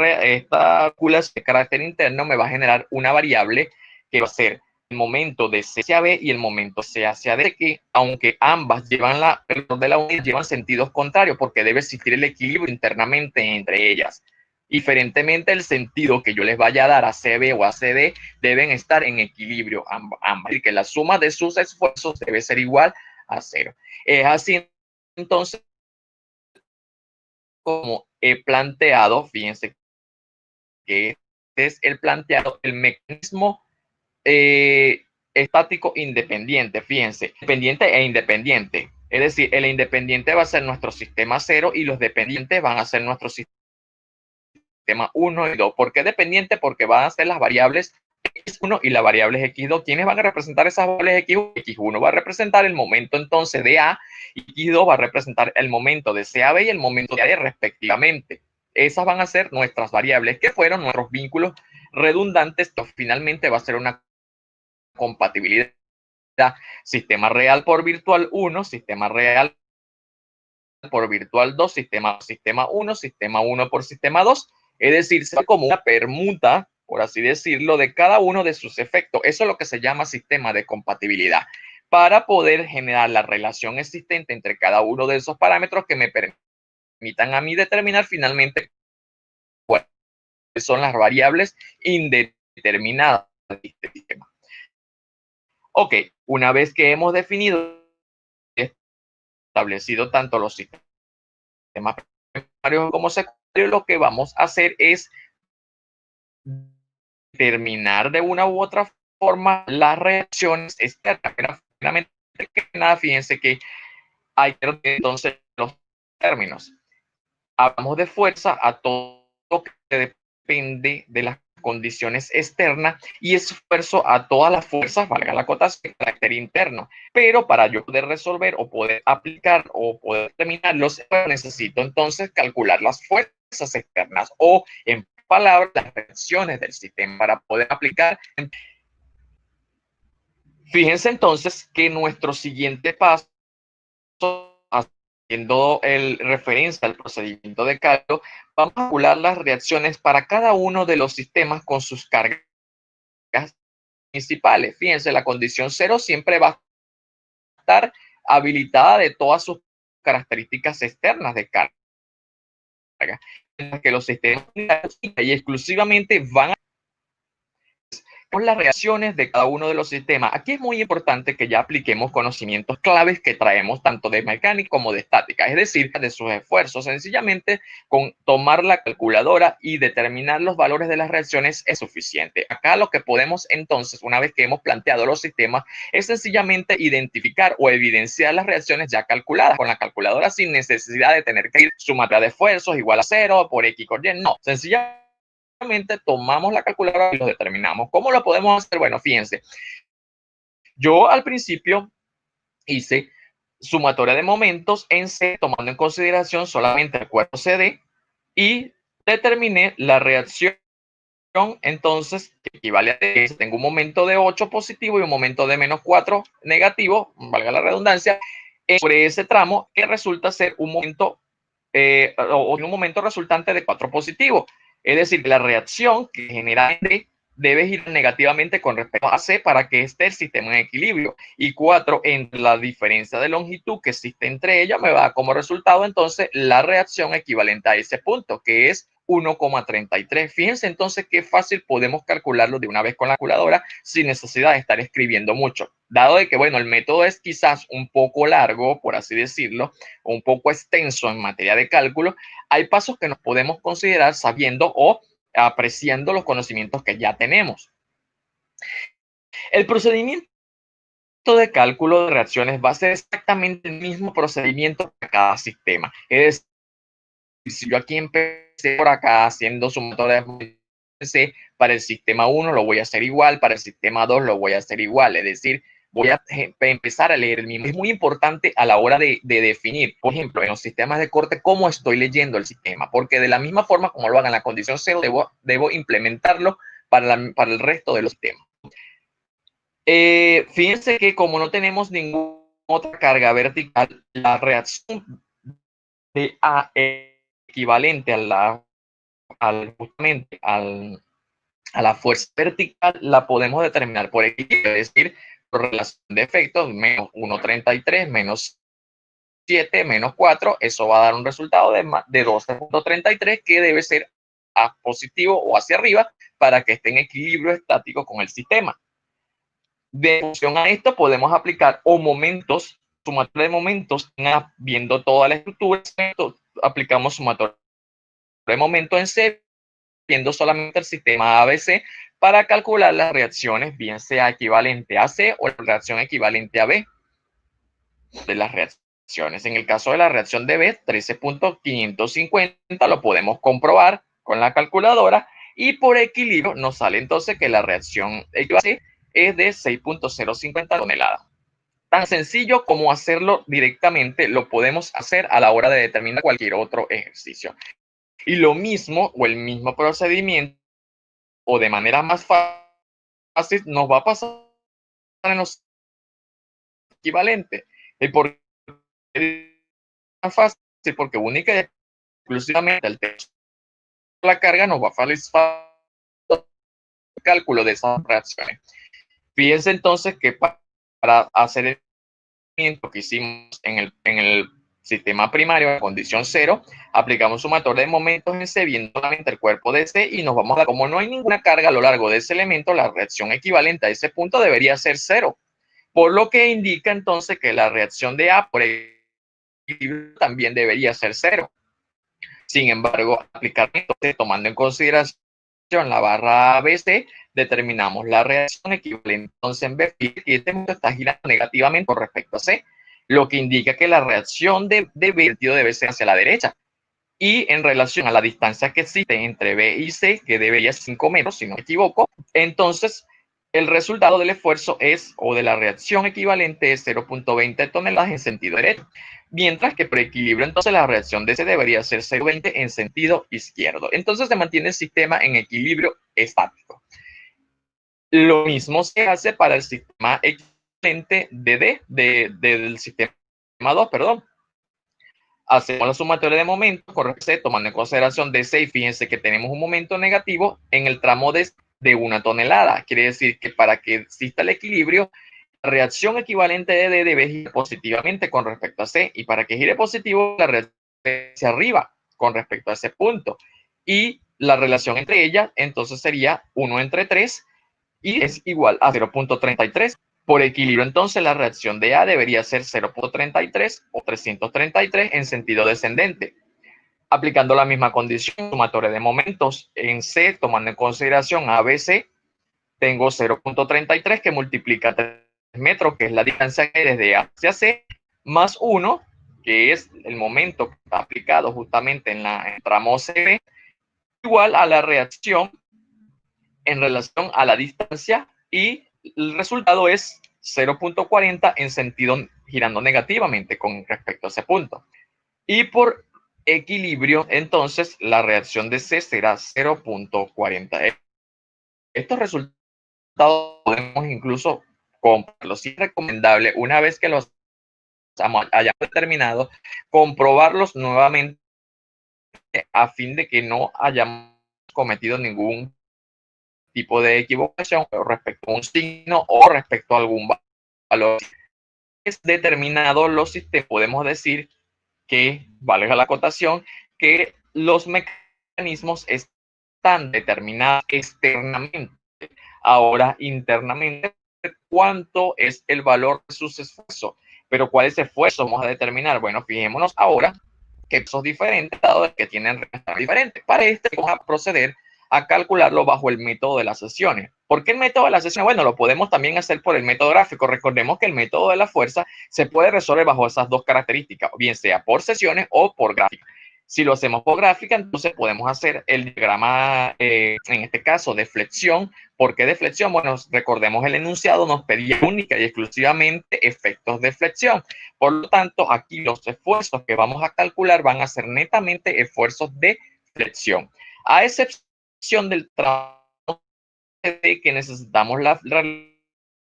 calculación de carácter interno me va a generar una variable que va a ser el momento de C hacia B y el momento C hacia D, que aunque ambas llevan de la unidad, llevan sentidos contrarios porque debe existir el equilibrio internamente entre ellas. Diferentemente, el sentido que yo les vaya a dar a CB o a CD deben estar en equilibrio ambas y que la suma de sus esfuerzos debe ser igual a cero. Es así entonces como he planteado, fíjense que este es el planteado, el mecanismo estático independiente, fíjense, dependiente e independiente. Es decir, el independiente va a ser nuestro sistema cero y los dependientes van a ser nuestro sistema 1 y 2. ¿Por qué dependiente? Porque van a ser las variables x1 y las variables x2. ¿Quiénes van a representar esas variables x1? X1 va a representar el momento entonces de A y x2 va a representar el momento de C a B y el momento de A D respectivamente. Esas van a ser nuestras variables que fueron nuestros vínculos redundantes que finalmente va a ser una compatibilidad. Sistema real por virtual 1, sistema real por virtual 2, sistema 1, sistema 1 por sistema 2. Es decir, se como una permuta, por así decirlo, de cada uno de sus efectos. Eso es lo que se llama sistema de compatibilidad, para poder generar la relación existente entre cada uno de esos parámetros que me permitan a mí determinar finalmente cuáles son las variables indeterminadas de este sistema. Ok, una vez que hemos definido, establecido tanto los sistemas primarios como secundarios, lo que vamos a hacer es determinar de una u otra forma las reacciones externas. Finalmente, nada, fíjense que hay que entonces los términos. Hablamos de fuerza a todo lo que depende de las condiciones externas y esfuerzo a todas las fuerzas, valga la acotación, de carácter interno. Pero para yo poder resolver o poder aplicar o poder determinarlos, necesito entonces calcular las fuerzas externas o, en palabras, las reacciones del sistema para poder aplicar. Fíjense entonces que nuestro siguiente paso, haciendo el referencia al procedimiento de cálculo, vamos a calcular las reacciones para cada uno de los sistemas con sus cargas principales. Fíjense, la condición 0 siempre va a estar habilitada de todas sus características externas de carga, en las que los sistemas y exclusivamente van a con las reacciones de cada uno de los sistemas. Aquí es muy importante que ya apliquemos conocimientos claves que traemos tanto de mecánica como de estática, es decir, de sus esfuerzos. Sencillamente con tomar la calculadora y determinar los valores de las reacciones es suficiente. Acá lo que podemos entonces, una vez que hemos planteado los sistemas, es sencillamente identificar o evidenciar las reacciones ya calculadas con la calculadora sin necesidad de tener que ir sumatoria de esfuerzos igual a 0 por X por Y. No, sencillamente tomamos la calculadora y lo determinamos. ¿Cómo lo podemos hacer? Bueno, fíjense, yo al principio hice sumatoria de momentos en C, tomando en consideración solamente el cuerpo CD, y determiné la reacción entonces que equivale a que tengo un momento de 8 positivo y un momento de menos 4 negativo, valga la redundancia, sobre ese tramo que resulta ser un momento o un momento resultante de 4 positivo. Es decir, la reacción que genera D debe girar negativamente con respecto a C para que esté el sistema en equilibrio. Y 4, entre la diferencia de longitud que existe entre ellas, me va a dar como resultado entonces la reacción equivalente a ese punto, que es 1,33. Fíjense entonces qué fácil podemos calcularlo de una vez con la calculadora sin necesidad de estar escribiendo mucho. Dado de que, bueno, el método es quizás un poco largo, por así decirlo, un poco extenso en materia de cálculo, hay pasos que nos podemos considerar sabiendo o apreciando los conocimientos que ya tenemos. El procedimiento de cálculo de reacciones va a ser exactamente el mismo procedimiento para cada sistema. Es decir, si yo aquí empecé por acá haciendo sumatoria de para el sistema 1 lo voy a hacer igual, para el sistema 2 lo voy a hacer igual, es decir, voy a empezar a leer el mismo. Es muy importante a la hora de definir, por ejemplo, en los sistemas de corte, cómo estoy leyendo el sistema, porque de la misma forma como lo hagan en la condición 0, debo implementarlo para el resto de los sistemas. Fíjense que como no tenemos ninguna otra carga vertical, la reacción de A equivalente justamente a la fuerza vertical la podemos determinar por equilibrio, es decir, por relación de efectos, menos 1,33, menos 7, menos 4, eso va a dar un resultado de 12,33 que debe ser a positivo o hacia arriba para que esté en equilibrio estático con el sistema. De función a esto podemos aplicar o momentos, sumatoria de momentos, viendo toda la estructura, aplicamos sumatoria de momentos en C, viendo solamente el sistema ABC para calcular las reacciones, bien sea equivalente a C o la reacción equivalente a B de las reacciones. En el caso de la reacción de B, 13.550, lo podemos comprobar con la calculadora y por equilibrio nos sale entonces que la reacción equivalente es de 6.050 toneladas. Tan sencillo como hacerlo directamente, lo podemos hacer a la hora de determinar cualquier otro ejercicio. Y lo mismo o el mismo procedimiento o de manera más fácil nos va a pasar en los equivalentes. ¿Y por qué es más fácil? Porque única y exclusivamente el texto de la carga nos va a facilitar el cálculo de esas reacciones. Fíjense entonces que para hacer el movimiento que hicimos en el sistema primario, en condición 0, aplicamos sumatoria de momentos en C, viendo solamente el cuerpo de C, y nos vamos a dar, como no hay ninguna carga a lo largo de ese elemento, la reacción equivalente a ese punto debería ser 0, por lo que indica entonces que la reacción de A por equilibrio también debería ser 0. Sin embargo, aplicar entonces, tomando en consideración la barra ABC, determinamos la reacción equivalente entonces en B, y este punto está girando negativamente con respecto a C, lo que indica que la reacción de B debe ser hacia la derecha. y en relación a la distancia que existe entre B y C, que debería ser 5 metros, si no me equivoco, entonces el resultado del esfuerzo es, o de la reacción equivalente es 0.20 toneladas en sentido derecho, mientras que por equilibrio, entonces la reacción de C debería ser 0.20 en sentido izquierdo. Entonces se mantiene el sistema en equilibrio estático. Lo mismo se hace para el sistema equivalente de D, del sistema 2, perdón. Hacemos la sumatoria de momentos con respecto, tomando en consideración DC, y fíjense que tenemos un momento negativo en el tramo de 1 tonelada. Quiere decir que para que exista el equilibrio, la reacción equivalente de D debe girar positivamente con respecto a C, y para que gire positivo, la reacción hacia arriba con respecto a ese punto. Y la relación entre ellas, entonces sería 1 entre 3, y es igual a 0.33. Por equilibrio, entonces, la reacción de A debería ser 0.33 o 333 en sentido descendente. Aplicando la misma condición, sumatoria de momentos en C, tomando en consideración ABC, tengo 0.33 que multiplica 3 metros, que es la distancia que hay desde A hacia C, más 1, que es el momento que está aplicado justamente en el tramo CB, igual a la reacción en relación a la distancia, y el resultado es 0.40 en sentido girando negativamente con respecto a ese punto. Y por equilibrio, entonces, la reacción de C será 0.40. Estos resultados podemos incluso comprobarlos. Sí es recomendable, una vez que los hayamos determinado, comprobarlos nuevamente a fin de que no hayamos cometido ningún tipo de equivocación respecto a un signo o respecto a algún valor. Es determinado los sistemas, podemos decir que, valga la acotación, que los mecanismos están determinados externamente. Ahora, internamente, ¿cuánto es el valor de sus esfuerzos? Pero ¿cuál es el esfuerzo vamos a determinar? Bueno, fijémonos ahora que son diferentes, dado que tienen respuestas diferentes. Para este vamos a proceder a calcularlo bajo el método de las sesiones. ¿Por qué el método de las sesiones? Bueno, lo podemos también hacer por el método gráfico. Recordemos que el método de la fuerza se puede resolver bajo esas dos características, bien sea por sesiones o por gráfica. Si lo hacemos por gráfica, entonces podemos hacer el diagrama, en este caso, de flexión. ¿Por qué de flexión? Bueno, recordemos el enunciado nos pedía única y exclusivamente efectos de flexión. Por lo tanto, aquí los esfuerzos que vamos a calcular van a ser netamente esfuerzos de flexión. A excepción del tramo de que necesitamos la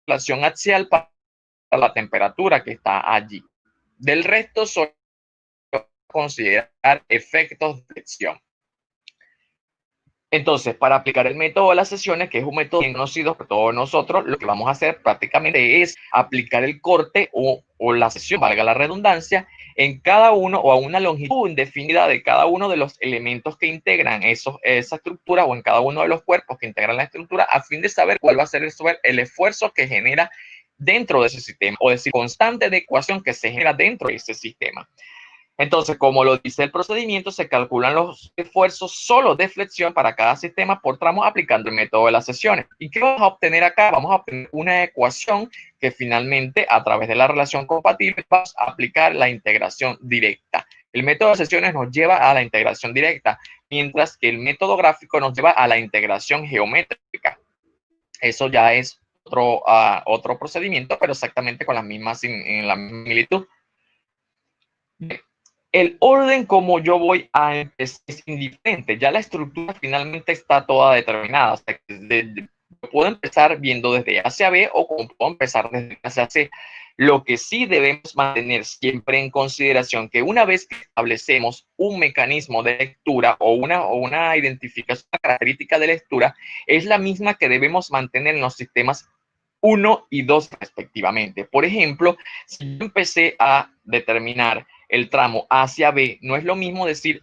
relación axial para la temperatura que está allí. Del resto, solo considerar efectos de flexión. Entonces, para aplicar el método de las sesiones, que es un método bien conocido por todos nosotros, lo que vamos a hacer prácticamente es aplicar el corte o la sesión, valga la redundancia, en cada uno o a una longitud indefinida de cada uno de los elementos que integran esa estructura, o en cada uno de los cuerpos que integran la estructura, a fin de saber cuál va a ser el esfuerzo que genera dentro de ese sistema, o decir, constante de ecuación que se genera dentro de ese sistema. Entonces, como lo dice el procedimiento, se calculan los esfuerzos solo de flexión para cada sistema por tramo aplicando el método de las sesiones. ¿Y qué vamos a obtener acá? Vamos a obtener una ecuación que finalmente, a través de la relación compatible, vamos a aplicar la integración directa. El método de sesiones nos lleva a la integración directa, mientras que el método gráfico nos lleva a la integración geométrica. Eso ya es otro procedimiento, pero exactamente con las mismas, en la misma similitud. El orden como yo voy a empezar es indiferente, ya la estructura finalmente está toda determinada. O sea, puedo empezar viendo desde A hacia B o como puedo empezar desde A hacia C. Lo que sí debemos mantener siempre en consideración que una vez que establecemos un mecanismo de lectura o una identificación característica de lectura, es la misma que debemos mantener en los sistemas 1 y 2 respectivamente. Por ejemplo, si yo empecé a determinar el tramo hacia B, no es lo mismo decir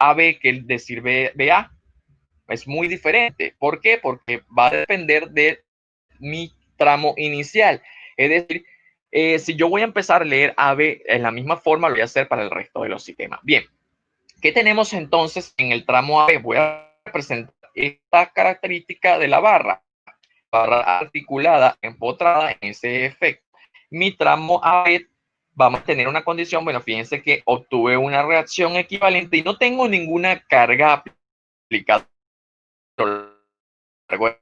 AB que decir BA. Es muy diferente. ¿Por qué? Porque va a depender de mi tramo inicial. Es decir, si yo voy a empezar a leer AB en la misma forma, lo voy a hacer para el resto de los sistemas. Bien, ¿qué tenemos entonces en el tramo AB? Voy a presentar esta característica de la barra articulada, empotrada en ese efecto. Mi tramo AB vamos a tener una condición, bueno, fíjense que obtuve una reacción equivalente y no tengo ninguna carga aplicada a lo largo del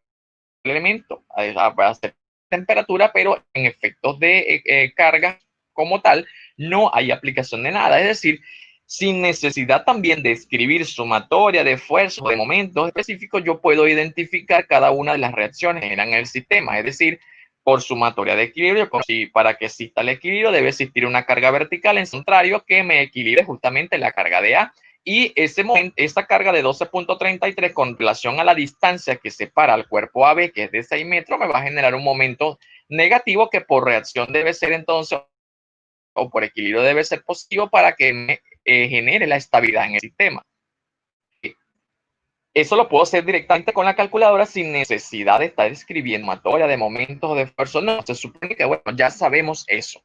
elemento a hacer temperatura, pero en efectos de carga como tal, no hay aplicación de nada. Es decir, sin necesidad también de escribir sumatoria de esfuerzos, de momentos específicos, yo puedo identificar cada una de las reacciones que generan el sistema. Es decir, por sumatoria de equilibrio, como si para que exista el equilibrio debe existir una carga vertical en contrario que me equilibre justamente la carga de A. Y ese momento, esa carga de 12.33 con relación a la distancia que separa al cuerpo AB, que es de 6 metros, me va a generar un momento negativo que por reacción debe ser entonces, o por equilibrio debe ser positivo para que me genere la estabilidad en el sistema. Eso lo puedo hacer directamente con la calculadora sin necesidad de estar escribiendo sumatoria de momentos de esfuerzo. No, se supone que, bueno, ya sabemos eso.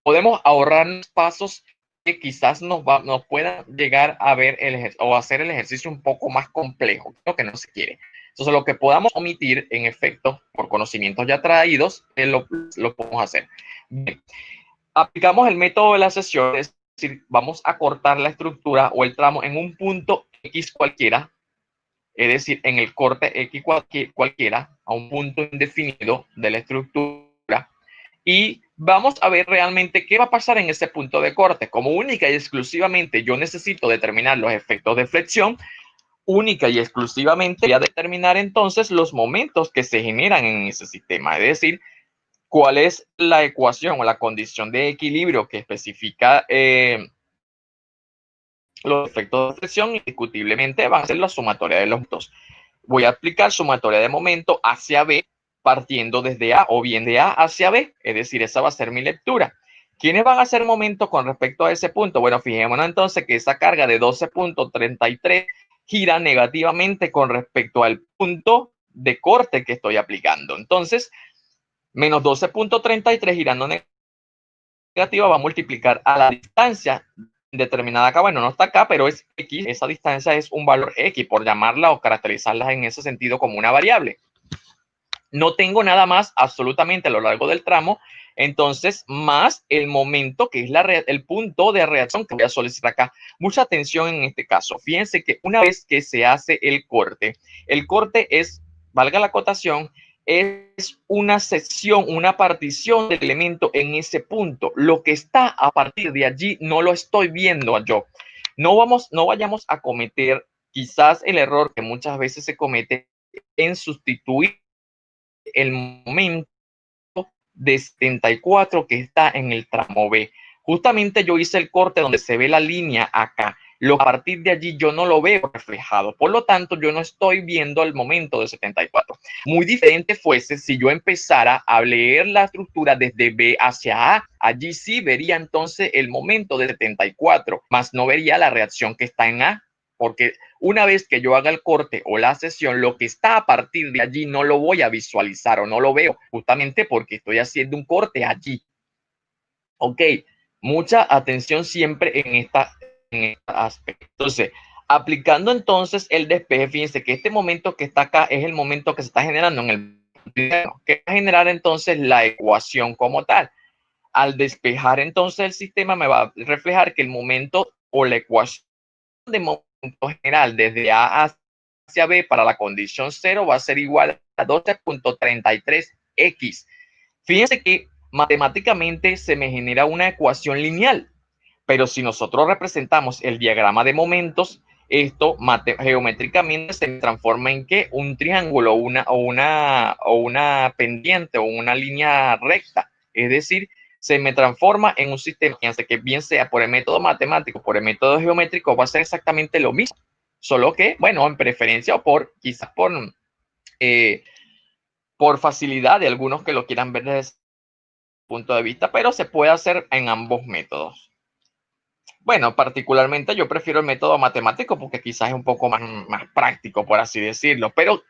Podemos ahorrarnos pasos que quizás nos puedan llegar a ver o hacer el ejercicio un poco más complejo, lo que no se quiere. Entonces, lo que podamos omitir, en efecto, por conocimientos ya traídos, lo podemos hacer. Bien, aplicamos el método de la sesión, es decir, vamos a cortar la estructura o el tramo en un punto X cualquiera, es decir, en el corte X cualquiera, a un punto indefinido de la estructura, y vamos a ver realmente qué va a pasar en ese punto de corte. Como única y exclusivamente yo necesito determinar los efectos de flexión, única y exclusivamente voy a determinar entonces los momentos que se generan en ese sistema, es decir, cuál es la ecuación o la condición de equilibrio que especifica los efectos de flexión. Indiscutiblemente van a ser la sumatoria de los puntos. Voy a aplicar sumatoria de momento hacia B partiendo desde A o bien de A hacia B, es decir, esa va a ser mi lectura. ¿Quiénes van a hacer momento con respecto a ese punto? Bueno, fijémonos entonces que esa carga de 12.33 gira negativamente con respecto al punto de corte que estoy aplicando. Entonces, menos 12.33 girando negativa va a multiplicar a la distancia determinada acá. Bueno, no está acá, pero es X. Esa distancia es un valor X, por llamarla o caracterizarla en ese sentido como una variable. No tengo nada más absolutamente a lo largo del tramo, entonces más el momento que es el punto de reacción que voy a solicitar acá. Mucha atención en este caso. Fíjense que una vez que se hace el corte es, valga la acotación, es una sección, una partición del elemento en ese punto. Lo que está a partir de allí no lo estoy viendo yo. No vayamos a cometer quizás el error que muchas veces se comete en sustituir el momento de 74 que está en el tramo B. Justamente yo hice el corte donde se ve la línea acá. A partir de allí yo no lo veo reflejado. Por lo tanto, yo no estoy viendo el momento de 74. Muy diferente fuese si yo empezara a leer la estructura desde B hacia A. Allí sí vería entonces el momento de 74, más no vería la reacción que está en A, porque una vez que yo haga el corte o la sesión, lo que está a partir de allí no lo voy a visualizar o no lo veo, justamente porque estoy haciendo un corte allí. Ok, mucha atención siempre en este aspecto. Entonces, aplicando entonces el despeje, fíjense que este momento que está acá es el momento que se está generando en el que va a generar entonces la ecuación como tal. Al despejar entonces el sistema me va a reflejar que el momento o la ecuación de momento general desde A hacia B para la condición 0 va a ser igual a 12.33x. Fíjense que matemáticamente se me genera una ecuación lineal, pero si nosotros representamos el diagrama de momentos, esto geométricamente se transforma en que un triángulo o una pendiente o una línea recta. Es decir, se me transforma en un sistema, fíjense que bien sea por el método matemático, por el método geométrico, va a ser exactamente lo mismo. Solo que, bueno, en preferencia o quizás por facilidad de algunos que lo quieran ver desde ese punto de vista, pero se puede hacer en ambos métodos. Bueno, particularmente yo prefiero el método matemático porque quizás es un poco más práctico, por así decirlo. Pero,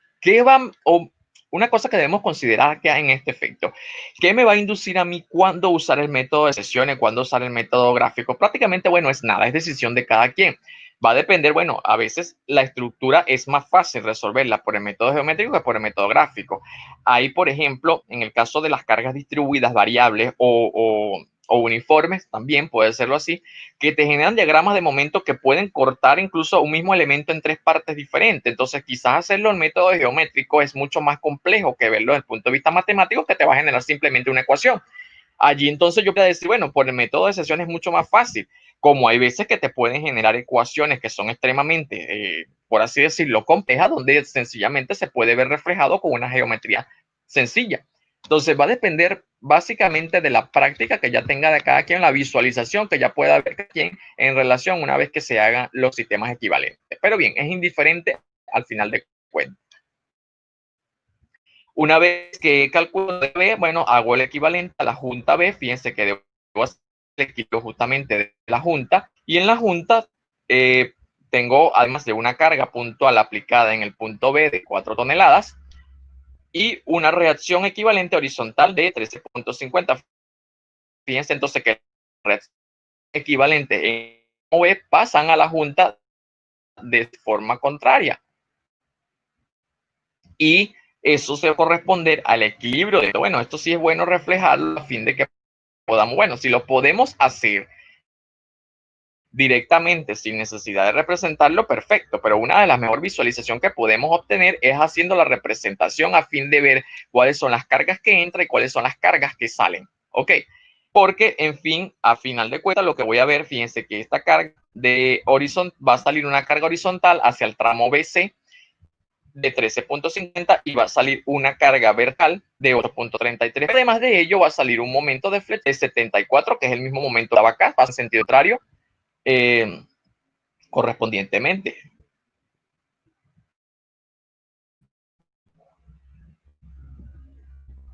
una cosa que debemos considerar que hay en este efecto, ¿qué me va a inducir a mí cuándo usar el método de sesiones, cuándo usar el método gráfico? Prácticamente, bueno, es nada, es decisión de cada quien. Va a depender, bueno, a veces la estructura es más fácil resolverla por el método geométrico que por el método gráfico. Ahí, por ejemplo, en el caso de las cargas distribuidas variables o o uniformes, también puede serlo así, que te generan diagramas de momento que pueden cortar incluso un mismo elemento en tres partes diferentes. Entonces, quizás hacerlo en método geométrico es mucho más complejo que verlo desde el punto de vista matemático, que te va a generar simplemente una ecuación. Allí entonces yo voy a decir, bueno, por el método de sección es mucho más fácil, como hay veces que te pueden generar ecuaciones que son extremadamente, por así decirlo, complejas, donde sencillamente se puede ver reflejado con una geometría sencilla. Entonces va a depender básicamente de la práctica que ya tenga de cada quien, la visualización que ya pueda ver cada quien en relación una vez que se hagan los sistemas equivalentes. Pero bien, es indiferente al final de cuentas. Una vez que calculo B, bueno, hago el equivalente a la junta B. Fíjense que debo hacer el equilibrio justamente de la junta. Y en la junta tengo, además de una carga puntual aplicada en el punto B de 4 toneladas y una reacción equivalente horizontal de 13.50. Fíjense entonces que reacción equivalente en B pasan a la junta de forma contraria. Y eso se va a corresponder al equilibrio de, bueno, esto sí es bueno reflejarlo a fin de que podamos, bueno, si lo podemos hacer directamente sin necesidad de representarlo, perfecto, pero una de las mejores visualizaciones que podemos obtener es haciendo la representación a fin de ver cuáles son las cargas que entran y cuáles son las cargas que salen, ¿ok? Porque, en fin, a final de cuentas, lo que voy a ver, fíjense que esta carga de horizontal, va a salir una carga horizontal hacia el tramo BC de 13.50 y va a salir una carga vertical de 8.33. Además de ello, va a salir un momento de flecha de 74, que es el mismo momento de acá, pasa en sentido contrario, correspondientemente.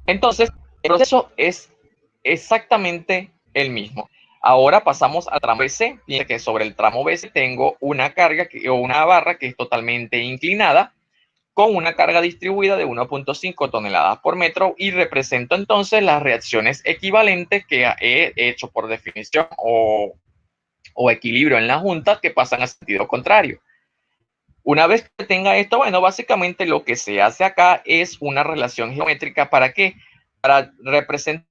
Entonces, el proceso es exactamente el mismo. Ahora pasamos al tramo BC. Fíjense que sobre el tramo BC tengo una carga o una barra que es totalmente inclinada, con una carga distribuida de 1.5 toneladas por metro, y represento entonces las reacciones equivalentes que he hecho por definición o equilibrio en la junta, que pasan a sentido contrario. Una vez que tenga esto, bueno, básicamente lo que se hace acá es una relación geométrica. ¿Para qué? Para representar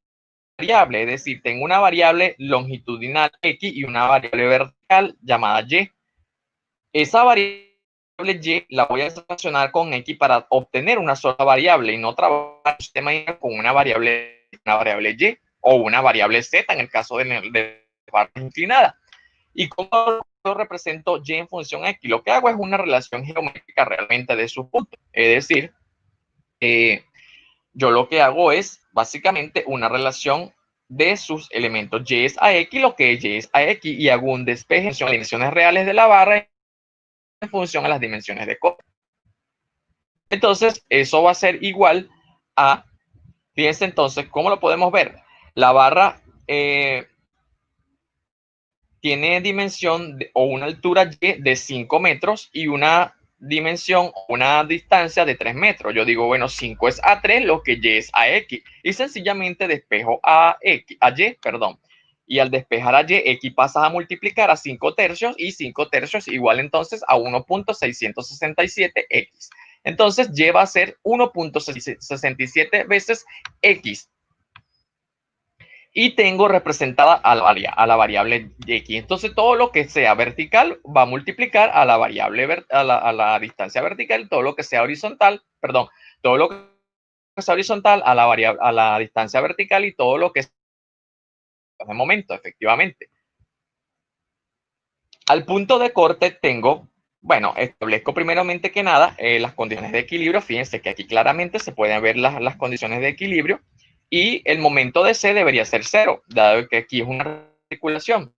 variable, es decir, tengo una variable longitudinal X y una variable vertical llamada Y. Esa variable Y la voy a relacionar con X para obtener una sola variable y no trabajar el sistema con una variable Y o una variable Z en el caso de barra inclinada. ¿Y cómo lo represento Y en función X? Lo que hago es una relación geométrica realmente de sus puntos. Es decir, yo lo que hago es básicamente una relación de sus elementos. Y es a X lo que Y es a X, y hago un despeje en las dimensiones reales de la barra en función a las dimensiones de corte. Entonces, eso va a ser igual a, fíjense entonces, ¿cómo lo podemos ver? La barra tiene dimensión o una altura Y de 5 metros y una dimensión, una distancia de 3 metros. Yo digo, bueno, 5 es a 3, lo que Y es a X. Y sencillamente despejo a Y, perdón. Y al despejar a Y, X pasa a multiplicar a 5 tercios, y 5 tercios igual entonces a 1.667X. Entonces Y va a ser 1.67 veces X. Y tengo representada a la variable X. Entonces todo lo que sea vertical va a multiplicar a la variable, a la distancia vertical, todo lo que sea horizontal, perdón, todo lo que sea horizontal a la variable, a la distancia vertical, y todo lo que es de momento, efectivamente. Al punto de corte tengo, bueno, establezco primeramente que nada las condiciones de equilibrio. Fíjense que aquí claramente se pueden ver las condiciones de equilibrio, y el momento de C debería ser 0, dado que aquí es una articulación.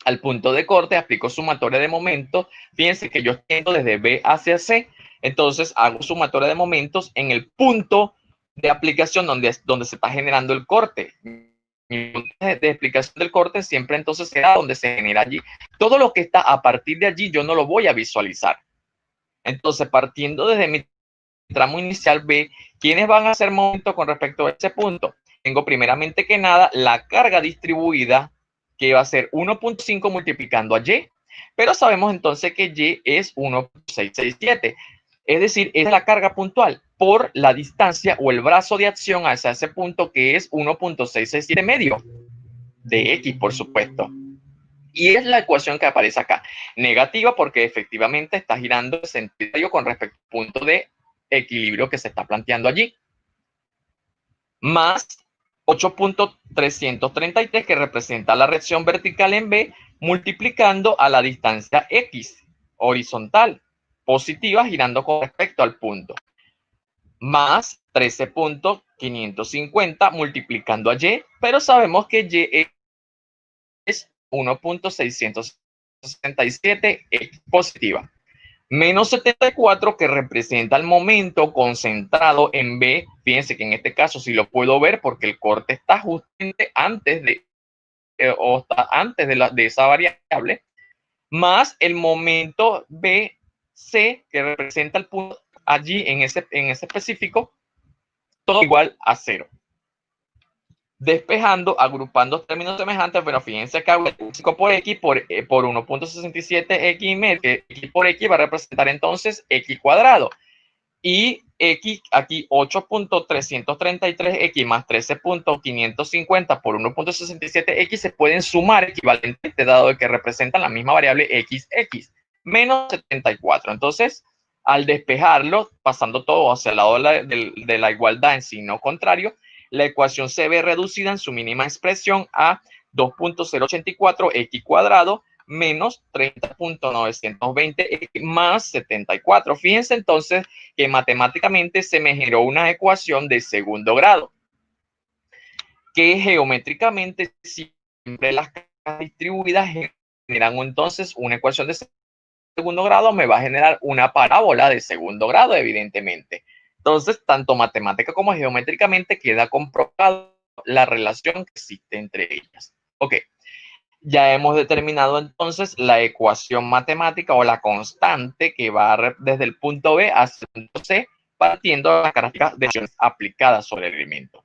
Al punto de corte aplico sumatoria de momentos. Fíjense que yo extiendo desde B hacia C, entonces hago sumatoria de momentos en el punto de aplicación donde se está generando el corte. Mi punto de explicación del corte siempre entonces será donde se genera allí. Todo lo que está a partir de allí yo no lo voy a visualizar. Entonces, partiendo desde mi tramo inicial B, ¿quiénes van a hacer momento con respecto a ese punto? Tengo primeramente que nada la carga distribuida, que va a ser 1.5 multiplicando a Y, pero sabemos entonces que Y es 1.667. Es decir, es la carga puntual por la distancia o el brazo de acción hacia ese punto, que es 1.667 medio. de X, por supuesto. Y es la ecuación que aparece acá. Negativa porque efectivamente está girando en sentido con respecto al punto de equilibrio que se está planteando allí. Más 8.333 que representa la reacción vertical en B multiplicando a la distancia X horizontal positiva girando con respecto al punto. Más 13.550 multiplicando a Y, pero sabemos que Y es 1.667 positiva. Menos 74 que representa el momento concentrado en B. Fíjense que en este caso sí lo puedo ver porque el corte está justamente antes de esa variable, más el momento BC que representa el punto allí en ese específico, todo igual a 0. Despejando, agrupando términos semejantes, pero fíjense acá, 5 por X por 1.67 X y medio, que X por X va a representar entonces X cuadrado. Y X aquí 8.333X más 13.550 por 1.67X se pueden sumar equivalentemente, dado que representan la misma variable XX, menos 74. Entonces, al despejarlo, pasando todo hacia el lado de la igualdad en signo contrario, la ecuación se ve reducida en su mínima expresión a 2.084X cuadrado menos 30.920 más 74. Fíjense entonces que matemáticamente se me generó una ecuación de segundo grado, que geométricamente siempre las cargas distribuidas generan entonces una ecuación de segundo grado, me va a generar una parábola de segundo grado, evidentemente. Entonces, tanto matemática como geométricamente queda comprobado la relación que existe entre ellas. Ok. Ya hemos determinado entonces la ecuación matemática o la constante que va desde el punto B hacia el punto C, partiendo de las características de acciones aplicadas sobre el elemento.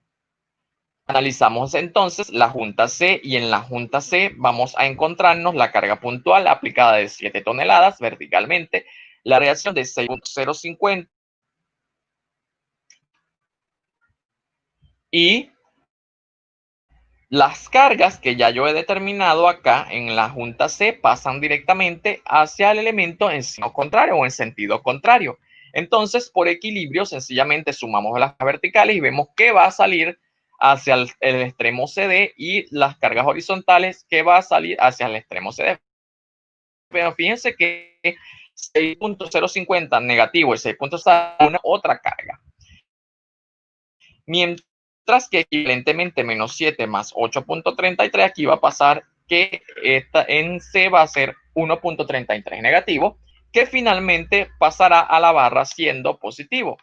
Analizamos entonces la junta C y en la junta C vamos a encontrarnos la carga puntual aplicada de 7 toneladas verticalmente, la reacción de 6.050 y las cargas que ya yo he determinado acá en la junta C pasan directamente hacia el elemento en signo contrario o en sentido contrario. Entonces, por equilibrio, sencillamente sumamos las verticales y vemos que va a salir hacia el extremo CD y las cargas horizontales que va a salir hacia el extremo CD. Pero fíjense que 6.050 negativo y 6.0 una otra carga. Mientras que equivalentemente menos 7 más 8.33, aquí va a pasar que esta en C va a ser 1.33 negativo, que finalmente pasará a la barra siendo positivo.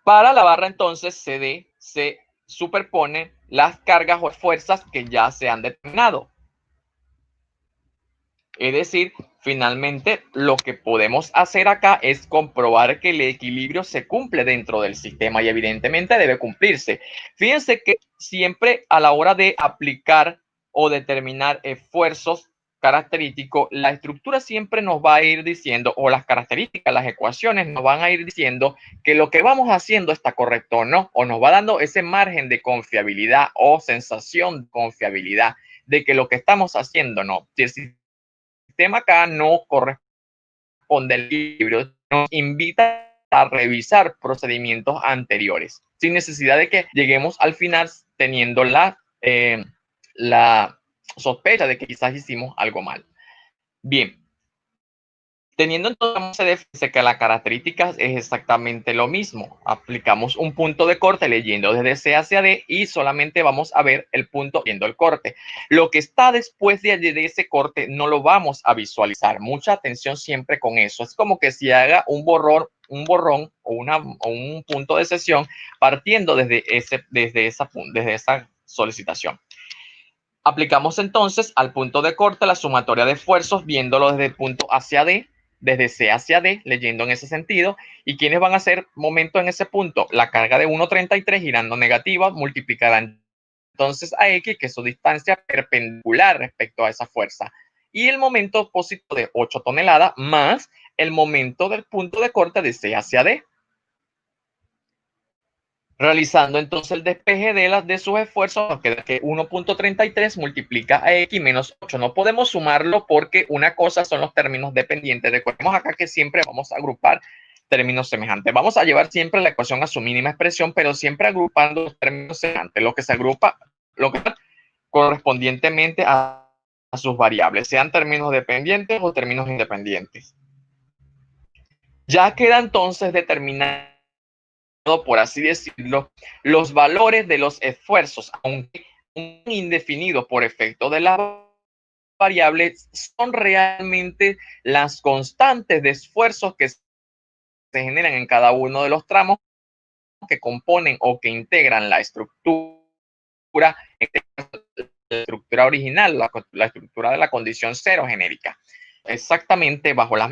Para la barra entonces CD se superpone las cargas o fuerzas que ya se han determinado. Es decir, finalmente lo que podemos hacer acá es comprobar que el equilibrio se cumple dentro del sistema y evidentemente debe cumplirse. Fíjense que siempre a la hora de aplicar o determinar esfuerzos característicos, la estructura siempre nos va a ir diciendo, o las características, las ecuaciones nos van a ir diciendo que lo que vamos haciendo está correcto o no, o nos va dando ese margen de confiabilidad o sensación de confiabilidad de que lo que estamos haciendo no. Si tema acá no corresponde al libro, nos invita a revisar procedimientos anteriores, sin necesidad de que lleguemos al final teniendo la sospecha de que quizás hicimos algo mal. Bien, teniendo entonces que la característica es exactamente lo mismo. Aplicamos un punto de corte leyendo desde C hacia D y solamente vamos a ver el punto viendo el corte. Lo que está después de ese corte no lo vamos a visualizar. Mucha atención siempre con eso. Es como que si haga un borrón o un punto de sesión partiendo desde esa solicitación. Aplicamos entonces al punto de corte la sumatoria de esfuerzos viéndolo desde el punto hacia D, desde C hacia D, leyendo en ese sentido. ¿Y quiénes van a hacer momento en ese punto? La carga de 1.33 girando negativa multiplicará entonces a X, que es su distancia perpendicular respecto a esa fuerza. y el momento positivo de 8 toneladas más el momento del punto de corte de C hacia D. Realizando entonces el despeje de sus esfuerzos, nos queda que 1.33 multiplica a X menos 8. No podemos sumarlo porque una cosa son los términos dependientes. Recordemos acá que siempre vamos a agrupar términos semejantes. Vamos a llevar siempre la ecuación a su mínima expresión, pero siempre agrupando los términos semejantes. Lo que se agrupa, lo que correspondientemente a sus variables, sean términos dependientes o términos independientes. Ya queda entonces determinado, por así decirlo, los valores de los esfuerzos, aunque indefinidos por efecto de las variables, son realmente las constantes de esfuerzos que se generan en cada uno de los tramos que componen o que integran la estructura original, la estructura de la condición cero genérica. Exactamente bajo la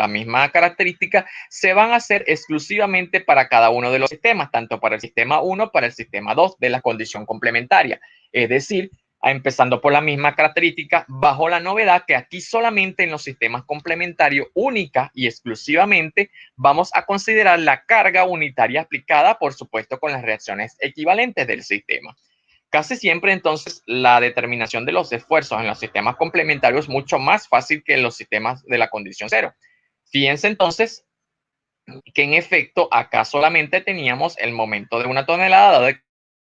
misma característica, se van a hacer exclusivamente para cada uno de los sistemas, tanto para el sistema 1, para el sistema 2 de la condición complementaria. Es decir, empezando por la misma característica, bajo la novedad que aquí solamente en los sistemas complementarios, única y exclusivamente, vamos a considerar la carga unitaria aplicada, por supuesto, con las reacciones equivalentes del sistema. Casi siempre, entonces, la determinación de los esfuerzos en los sistemas complementarios es mucho más fácil que en los sistemas de la condición cero. Fíjense, entonces, que en efecto, acá solamente teníamos el momento de 1 tonelada, dado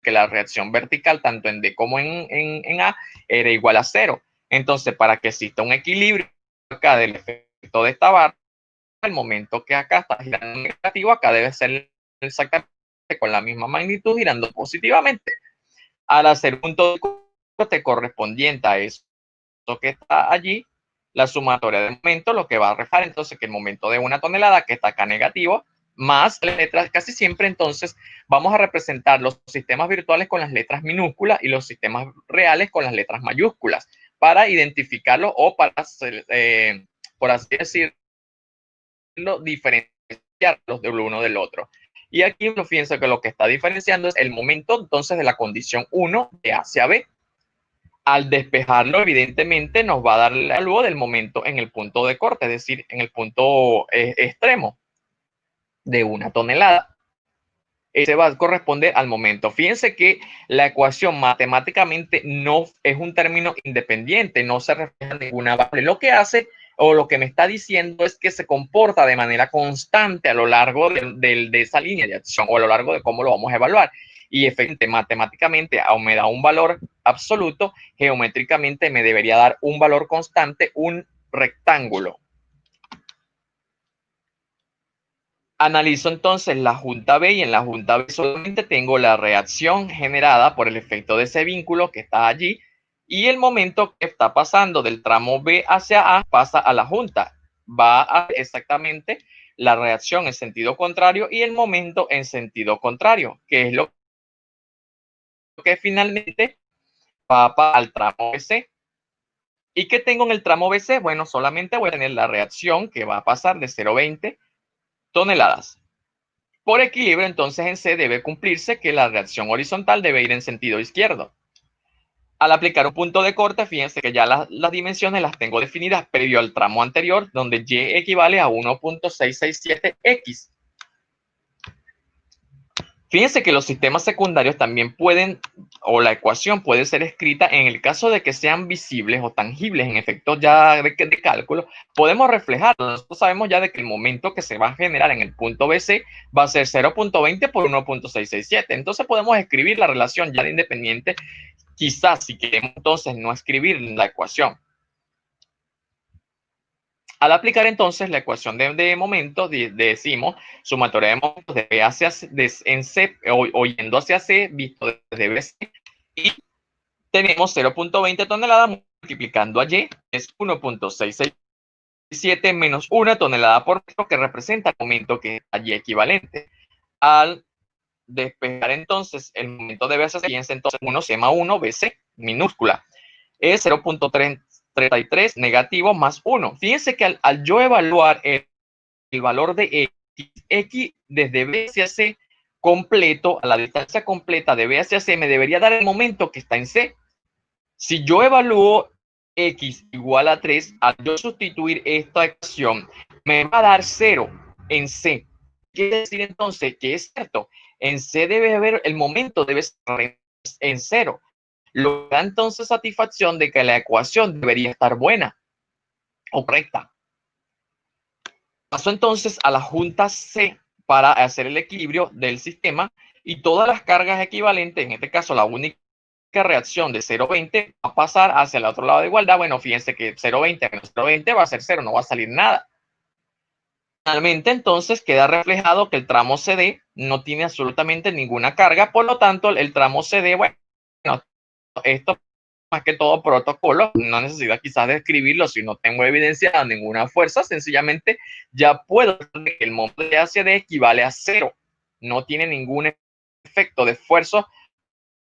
que la reacción vertical, tanto en D como en A, era igual a 0. Entonces, para que exista un equilibrio acá del efecto de esta barra, el momento que acá está girando negativo, acá debe ser exactamente con la misma magnitud girando positivamente. Al hacer un punto de corte correspondiente a eso que está allí, la sumatoria de momento, lo que va a reflejar entonces que el momento de 1 tonelada que está acá negativo, más letras, casi siempre entonces vamos a representar los sistemas virtuales con las letras minúsculas y los sistemas reales con las letras mayúsculas para identificarlos o para, por así decirlo, diferenciarlos del uno del otro. Y aquí fíjense que lo que está diferenciando es el momento entonces de la condición 1 de A hacia B. Al despejarlo, evidentemente, nos va a dar algo del momento en el punto de corte, es decir, en el punto extremo de 1 tonelada. Ese va a corresponder al momento. Fíjense que la ecuación matemáticamente no es un término independiente, no se refleja ninguna variable. Lo que hace o lo que me está diciendo es que se comporta de manera constante a lo largo de esa línea de acción o a lo largo de cómo lo vamos a evaluar. Y efectivamente, matemáticamente, aún me da un valor absoluto, geométricamente me debería dar un valor constante, un rectángulo. Analizo entonces la junta B y en la junta B solamente tengo la reacción generada por el efecto de ese vínculo que está allí y el momento que está pasando del tramo B hacia A pasa a la junta. Va a exactamente la reacción en sentido contrario y el momento en sentido contrario, que es lo que finalmente va al tramo BC. ¿Y qué tengo en el tramo BC? Bueno, solamente voy a tener la reacción que va a pasar de 0,20 toneladas. Por equilibrio, entonces en C debe cumplirse que la reacción horizontal debe ir en sentido izquierdo. Al aplicar un punto de corte, fíjense que ya las dimensiones las tengo definidas previo al tramo anterior, donde Y equivale a 1.667X. Fíjense que los sistemas secundarios también pueden, o la ecuación puede ser escrita en el caso de que sean visibles o tangibles en efectos ya de cálculo, podemos reflejarlo. Nosotros sabemos ya de que el momento que se va a generar en el punto BC va a ser 0.20 por 1.667. Entonces podemos escribir la relación ya de independiente, quizás si queremos entonces no escribir la ecuación. Al aplicar entonces la ecuación de momento, decimos sumatoria de momentos de B hacia en C o yendo hacia C, visto desde BC, y tenemos 0.20 toneladas multiplicando a Y, es 1.667 menos 1 tonelada por metro, que representa el momento que es allí equivalente. Al despejar entonces el momento de B hacia C, fíjense entonces 1 se llama 1, BC, minúscula, es 0.33 negativo más 1. Fíjense que al yo evaluar el valor de X desde B hacia C completo, a la distancia completa de B hacia C, me debería dar el momento que está en C. Si yo evalúo x igual a 3, al yo sustituir esta ecuación, me va a dar 0 en C. Quiere decir entonces que es cierto, en C debe haber, el momento debe estar en 0. Lo que da entonces satisfacción de que la ecuación debería estar buena o correcta. Paso entonces a la junta C para hacer el equilibrio del sistema y todas las cargas equivalentes, en este caso la única reacción de 0,20 va a pasar hacia el otro lado de igualdad. Bueno, fíjense que 0,20 menos 0,20 va a ser 0, no va a salir nada. Finalmente, entonces, queda reflejado que el tramo CD no tiene absolutamente ninguna carga, por lo tanto, el tramo CD, bueno, esto más que todo protocolo, no necesito quizás describirlo si no tengo evidencia de ninguna fuerza, sencillamente ya puedo decir que el momento de ACD equivale a 0, no tiene ningún efecto de esfuerzo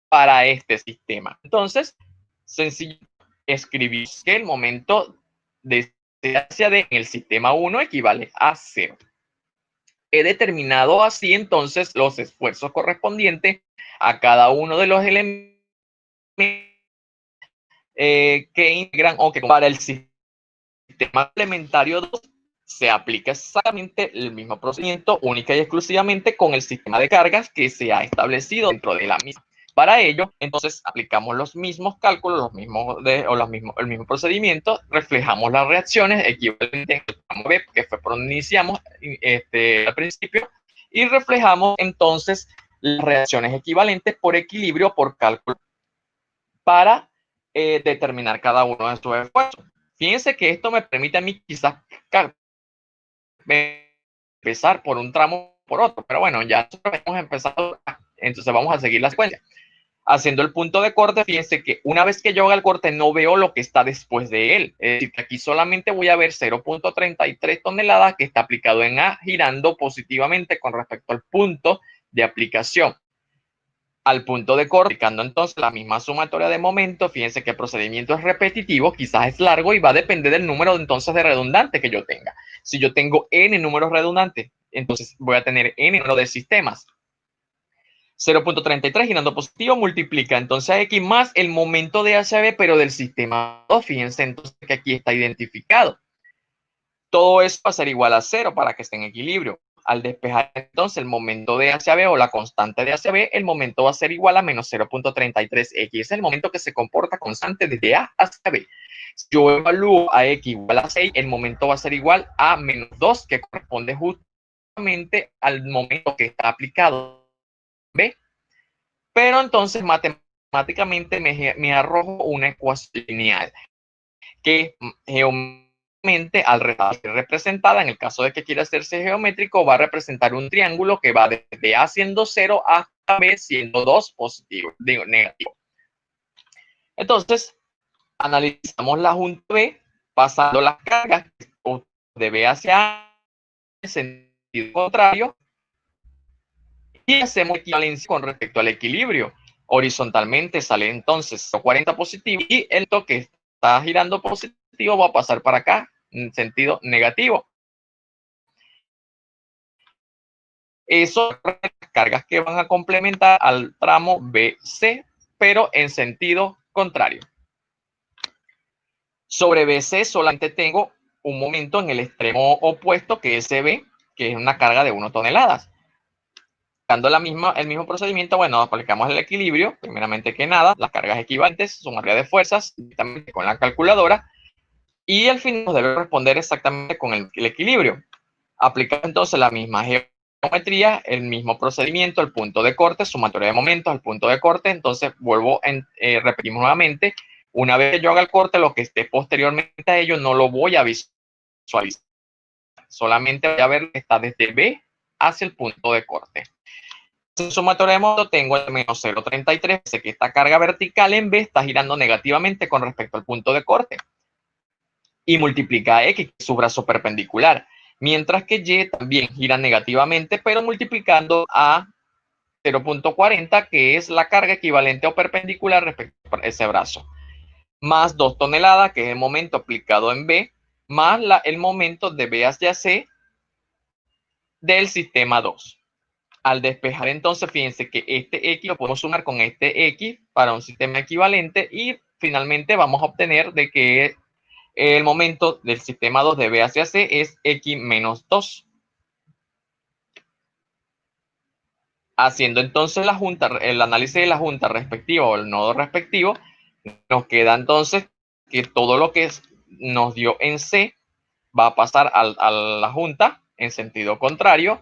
para este sistema. Entonces, sencillo, escribir que el momento de ACD en el sistema 1 equivale a 0. He determinado así entonces los esfuerzos correspondientes a cada uno de los elementos que integran o que para el sistema complementario 2 se aplica exactamente el mismo procedimiento única y exclusivamente con el sistema de cargas que se ha establecido dentro de la misma. Para ello, entonces, aplicamos los mismos cálculos, el mismo procedimiento, reflejamos las reacciones equivalentes al B, que fue por donde iniciamos al principio, y reflejamos entonces las reacciones equivalentes por equilibrio, por cálculo, para determinar cada uno de estos esfuerzos. Fíjense que esto me permite a mí quizás empezar por un tramo por otro, pero bueno, ya hemos empezado, entonces vamos a seguir la secuencia. Haciendo el punto de corte, fíjense que una vez que yo haga el corte no veo lo que está después de él. Es decir, que aquí solamente voy a ver 0.33 toneladas que está aplicado en A, girando positivamente con respecto al punto de aplicación. Al punto de corte, aplicando entonces la misma sumatoria de momentos, fíjense que el procedimiento es repetitivo, quizás es largo y va a depender del número entonces de redundantes que yo tenga. Si yo tengo n números redundantes, entonces voy a tener n número de sistemas. 0.33 girando positivo multiplica entonces a X más el momento de ACB, pero del sistema 2. Fíjense entonces que aquí está identificado. Todo eso va a ser igual a 0 para que esté en equilibrio. Al despejar entonces el momento de ACB o la constante de ACB, el momento va a ser igual a menos 0.33X. Es el momento que se comporta constante desde A hasta B. Si yo evalúo a X igual a 6, el momento va a ser igual a menos 2, que corresponde justamente al momento que está aplicado B. Pero entonces matemáticamente me arrojo una ecuación lineal que geométricamente al representada, en el caso de que quiera hacerse geométrico, va a representar un triángulo que va desde A siendo 0 hasta B siendo 2 positivo, digo negativo. Entonces, analizamos la junta B pasando las cargas de B hacia A en sentido contrario y hacemos equivalencia con respecto al equilibrio. Horizontalmente sale entonces 40 positivo y el toque está girando positivo va a pasar para acá en sentido negativo. Eso son las cargas que van a complementar al tramo BC, pero en sentido contrario. Sobre BC solamente tengo un momento en el extremo opuesto que es CB, que es una carga de 1 toneladas. Dando el mismo procedimiento, bueno, aplicamos el equilibrio, primeramente que nada, las cargas equivalentes, sumaría de fuerzas, directamente con la calculadora, y al final nos debe responder exactamente con el equilibrio. Aplicamos entonces la misma geometría, el mismo procedimiento, el punto de corte, sumatoria de momentos, el punto de corte, entonces repetimos nuevamente, una vez que yo haga el corte, lo que esté posteriormente a ello no lo voy a visualizar, solamente voy a ver que está desde B hacia el punto de corte. Sumatoria de momentos tengo el menos 0.33, sé que esta carga vertical en B está girando negativamente con respecto al punto de corte y multiplica a X, que es su brazo perpendicular, mientras que Y también gira negativamente, pero multiplicando a 0.40, que es la carga equivalente o perpendicular respecto a ese brazo, más 2 toneladas, que es el momento aplicado en B, más el momento de B hacia C del sistema 2. Al despejar entonces, fíjense que este X lo podemos sumar con este X para un sistema equivalente y finalmente vamos a obtener de que el momento del sistema 2 de B hacia C es X menos 2. Haciendo entonces la junta, el análisis de la junta respectiva o el nodo respectivo, nos queda entonces que todo lo que nos dio en C va a pasar a la junta en sentido contrario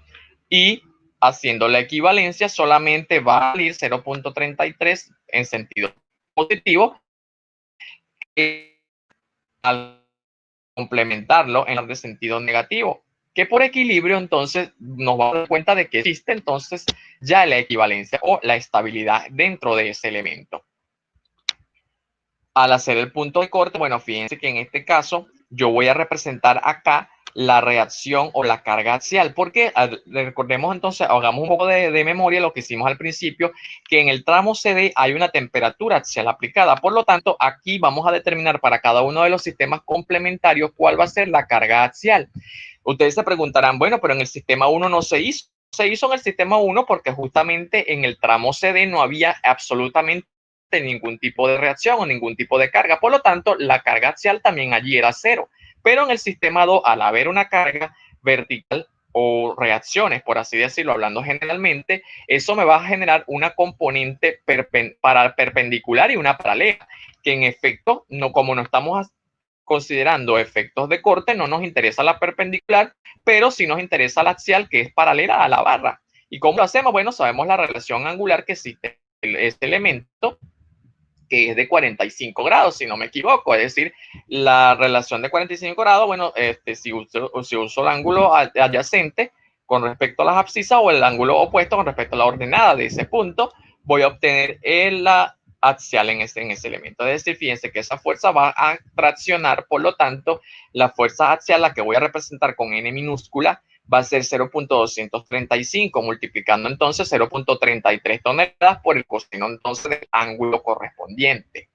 y haciendo la equivalencia solamente va a salir 0.33 en sentido positivo al complementarlo en el sentido negativo, que por equilibrio entonces nos va a dar cuenta de que existe entonces ya la equivalencia o la estabilidad dentro de ese elemento. Al hacer el punto de corte, bueno, fíjense que en este caso yo voy a representar acá la reacción o la carga axial, porque recordemos entonces, hagamos un poco de memoria lo que hicimos al principio, que en el tramo CD hay una temperatura axial aplicada, por lo tanto aquí vamos a determinar para cada uno de los sistemas complementarios cuál va a ser la carga axial. Ustedes se preguntarán, bueno, pero en el sistema 1 no se hizo. Se hizo en el sistema 1 porque justamente en el tramo CD no había absolutamente ningún tipo de reacción o ningún tipo de carga. Por lo tanto, la carga axial también allí era cero. Pero en el sistema 2, al haber una carga vertical o reacciones, por así decirlo, hablando generalmente, eso me va a generar una componente perpendicular y una paralela, que en efecto, no, como no estamos considerando efectos de corte, no nos interesa la perpendicular, pero sí nos interesa la axial, que es paralela a la barra. ¿Y cómo lo hacemos? Bueno, sabemos la relación angular que existe este elemento, que es de 45 grados, si no me equivoco. Es decir, la relación de 45 grados, bueno, si uso el ángulo adyacente con respecto a las abscisas o el ángulo opuesto con respecto a la ordenada de ese punto, voy a obtener la axial en ese elemento. Es decir, fíjense que esa fuerza va a traccionar, por lo tanto, la fuerza axial, la que voy a representar con n minúscula, va a ser 0.235, multiplicando entonces 0.33 toneladas por el coseno entonces del ángulo correspondiente.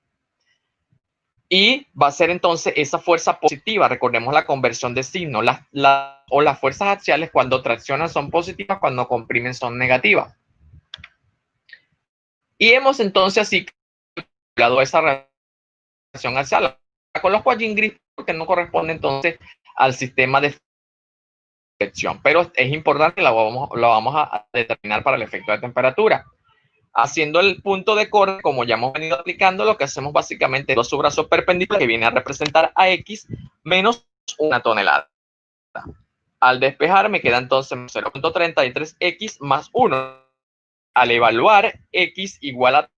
Y va a ser entonces esa fuerza positiva. Recordemos la conversión de signo. Las fuerzas axiales cuando traccionan son positivas, cuando comprimen son negativas. Y hemos entonces así calculado esa relación axial. La coloco allí en gris porque no corresponde entonces al sistema de flexión, pero es importante, lo vamos a determinar para el efecto de temperatura. Haciendo el punto de corte, como ya hemos venido aplicando, lo que hacemos básicamente es su brazo perpendicular, que viene a representar a X menos una tonelada. Al despejar me queda entonces 0.33X más 1. Al evaluar X igual a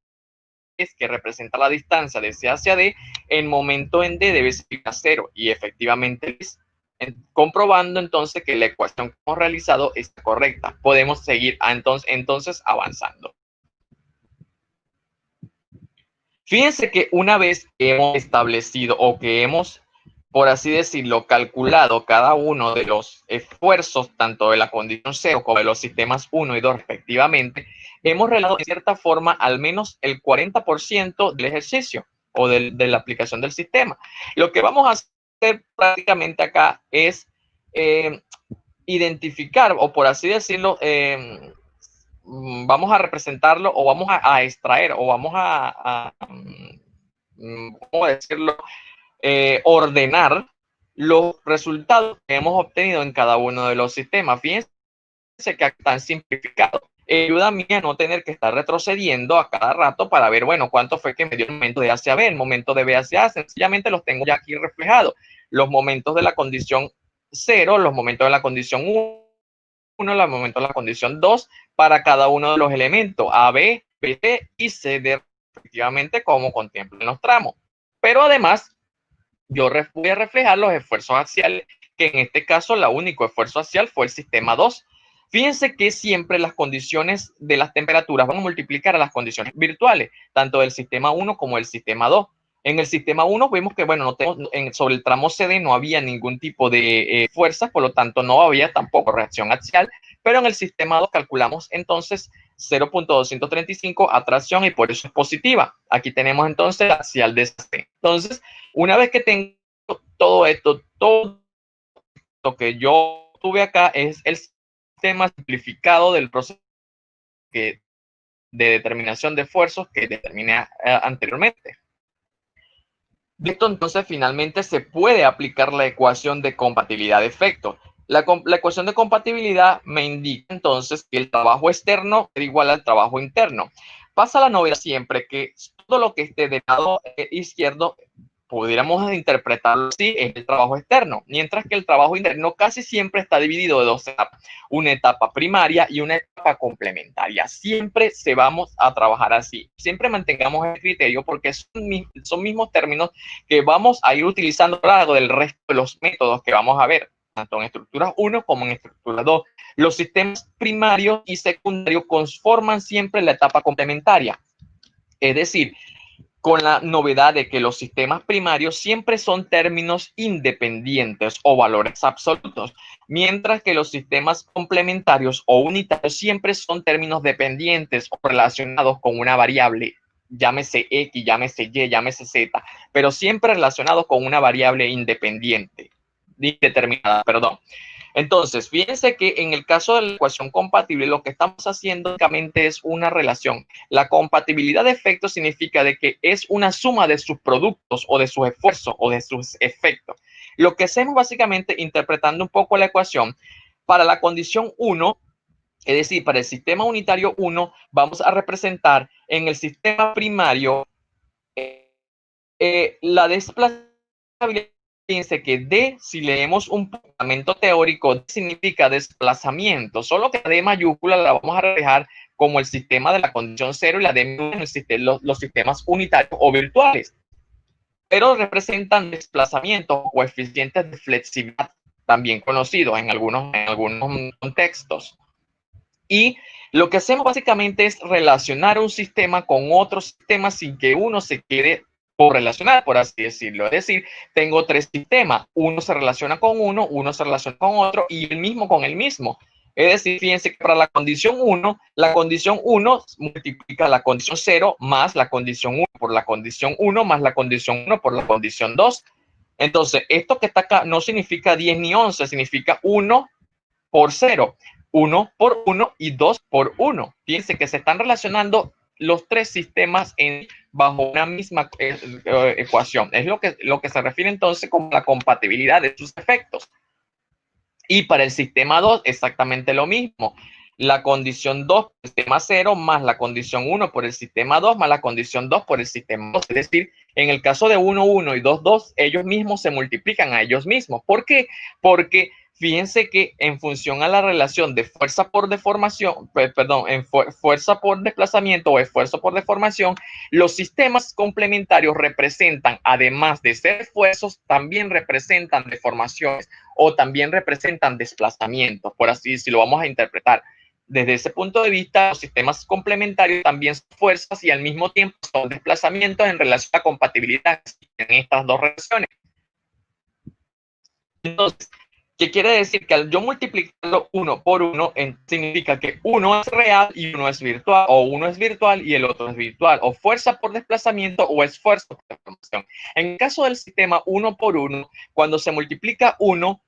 3, que representa la distancia de C hacia D, el momento en D debe ser a 0, y efectivamente es, comprobando entonces que la ecuación que hemos realizado es correcta. Podemos seguir entonces avanzando. Fíjense que una vez que hemos establecido o que hemos, por así decirlo, calculado cada uno de los esfuerzos, tanto de la condición 0 como de los sistemas 1 y 2 respectivamente, hemos realizado de cierta forma al menos el 40% del ejercicio o de la aplicación del sistema. Lo que vamos a hacer prácticamente acá es identificar, o por así decirlo, vamos a representarlo o vamos a extraer o vamos ¿cómo decirlo? Ordenar los resultados que hemos obtenido en cada uno de los sistemas. Fíjense que están simplificados. Ayuda a mí a no tener que estar retrocediendo a cada rato para ver, bueno, cuánto fue que me dio el momento de A hacia B, el momento de B hacia A. Sencillamente los tengo ya aquí reflejados. Los momentos de la condición 0, los momentos de la condición 1, los momentos de la condición 2 para cada uno de los elementos A, B, B, C y C, D, efectivamente, como contemplan los tramos. Pero además, yo voy a reflejar los esfuerzos axiales, que en este caso, el único esfuerzo axial fue el sistema 2. Fíjense que siempre las condiciones de las temperaturas van a multiplicar a las condiciones virtuales, tanto del sistema 1 como del sistema 2. En el sistema 1 vemos que, bueno, no tenemos, sobre el tramo CD no había ningún tipo de fuerza, por lo tanto no había tampoco reacción axial, pero en el sistema 2 calculamos entonces 0.235 atracción y por eso es positiva. Aquí tenemos entonces la axial de C. Entonces, una vez que tengo todo esto, todo lo que yo tuve acá es el sistema simplificado del proceso de determinación de esfuerzos que determiné anteriormente. De esto entonces finalmente se puede aplicar la ecuación de compatibilidad de efectos. La ecuación de compatibilidad me indica entonces que el trabajo externo es igual al trabajo interno. Pasa la novedad siempre que todo lo que esté del lado izquierdo pudiéramos interpretarlo así, es el trabajo externo, mientras que el trabajo interno casi siempre está dividido de dos etapas, una etapa primaria y una etapa complementaria. Siempre se vamos a trabajar así. Siempre mantengamos el criterio porque son mismos términos que vamos a ir utilizando a lo largo del resto de los métodos que vamos a ver, tanto en estructura 1 como en estructura 2. Los sistemas primarios y secundarios conforman siempre la etapa complementaria. Es decir, con la novedad de que los sistemas primarios siempre son términos independientes o valores absolutos, mientras que los sistemas complementarios o unitarios siempre son términos dependientes o relacionados con una variable, llámese X, llámese Y, llámese Z, pero siempre relacionados con una variable indeterminada, perdón. Entonces, fíjense que en el caso de la ecuación compatible, lo que estamos haciendo básicamente es una relación. La compatibilidad de efectos significa de que es una suma de sus productos o de sus esfuerzos o de sus efectos. Lo que hacemos básicamente, interpretando un poco la ecuación, para la condición 1, es decir, para el sistema unitario 1, vamos a representar en el sistema primario la desplazabilidad. Fíjense que D, si leemos un fundamento teórico, D significa desplazamiento, solo que la D mayúscula la vamos a reflejar como el sistema de la condición cero y la D minúscula los sistemas unitarios o virtuales, pero representan desplazamientos o coeficientes de flexibilidad, también conocidos en algunos contextos. Y lo que hacemos básicamente es relacionar un sistema con otro sistema sin que uno se quede por relacionar, por así decirlo. Es decir, tengo tres sistemas, uno se relaciona con uno se relaciona con otro y el mismo con el mismo. Es decir, fíjense que para la condición 1 multiplica la condición 0 más la condición 1 por la condición 1 más la condición 1 por la condición 2. Entonces, esto que está acá no significa 10 ni 11, significa 1 por 0, 1 por 1 y 2 por 1. Fíjense que se están relacionando los tres sistemas bajo una misma ecuación. Es lo que se refiere entonces como la compatibilidad de sus efectos. Y para el sistema 2, exactamente lo mismo. La condición 2 por el sistema 0 más la condición 1 por el sistema 2 más la condición 2 por el sistema 2. Es decir, en el caso de 1, 1 y 2, 2, ellos mismos se multiplican a ellos mismos. ¿Por qué? Porque fíjense que en función a la relación de fuerza por deformación, perdón, en fuerza por desplazamiento o esfuerzo por deformación, los sistemas complementarios representan, además de ser esfuerzos, también representan deformaciones o también representan desplazamientos, por así decirlo, vamos a interpretar. Desde ese punto de vista, los sistemas complementarios también son fuerzas y al mismo tiempo son desplazamientos en relación a compatibilidad en estas dos relaciones. Entonces, ¿qué quiere decir? Que al yo multiplicarlo uno por uno, significa que uno es real y uno es virtual, o uno es virtual y el otro es virtual, o fuerza por desplazamiento o esfuerzo por deformación. En el caso del sistema uno por uno, cuando se multiplica uno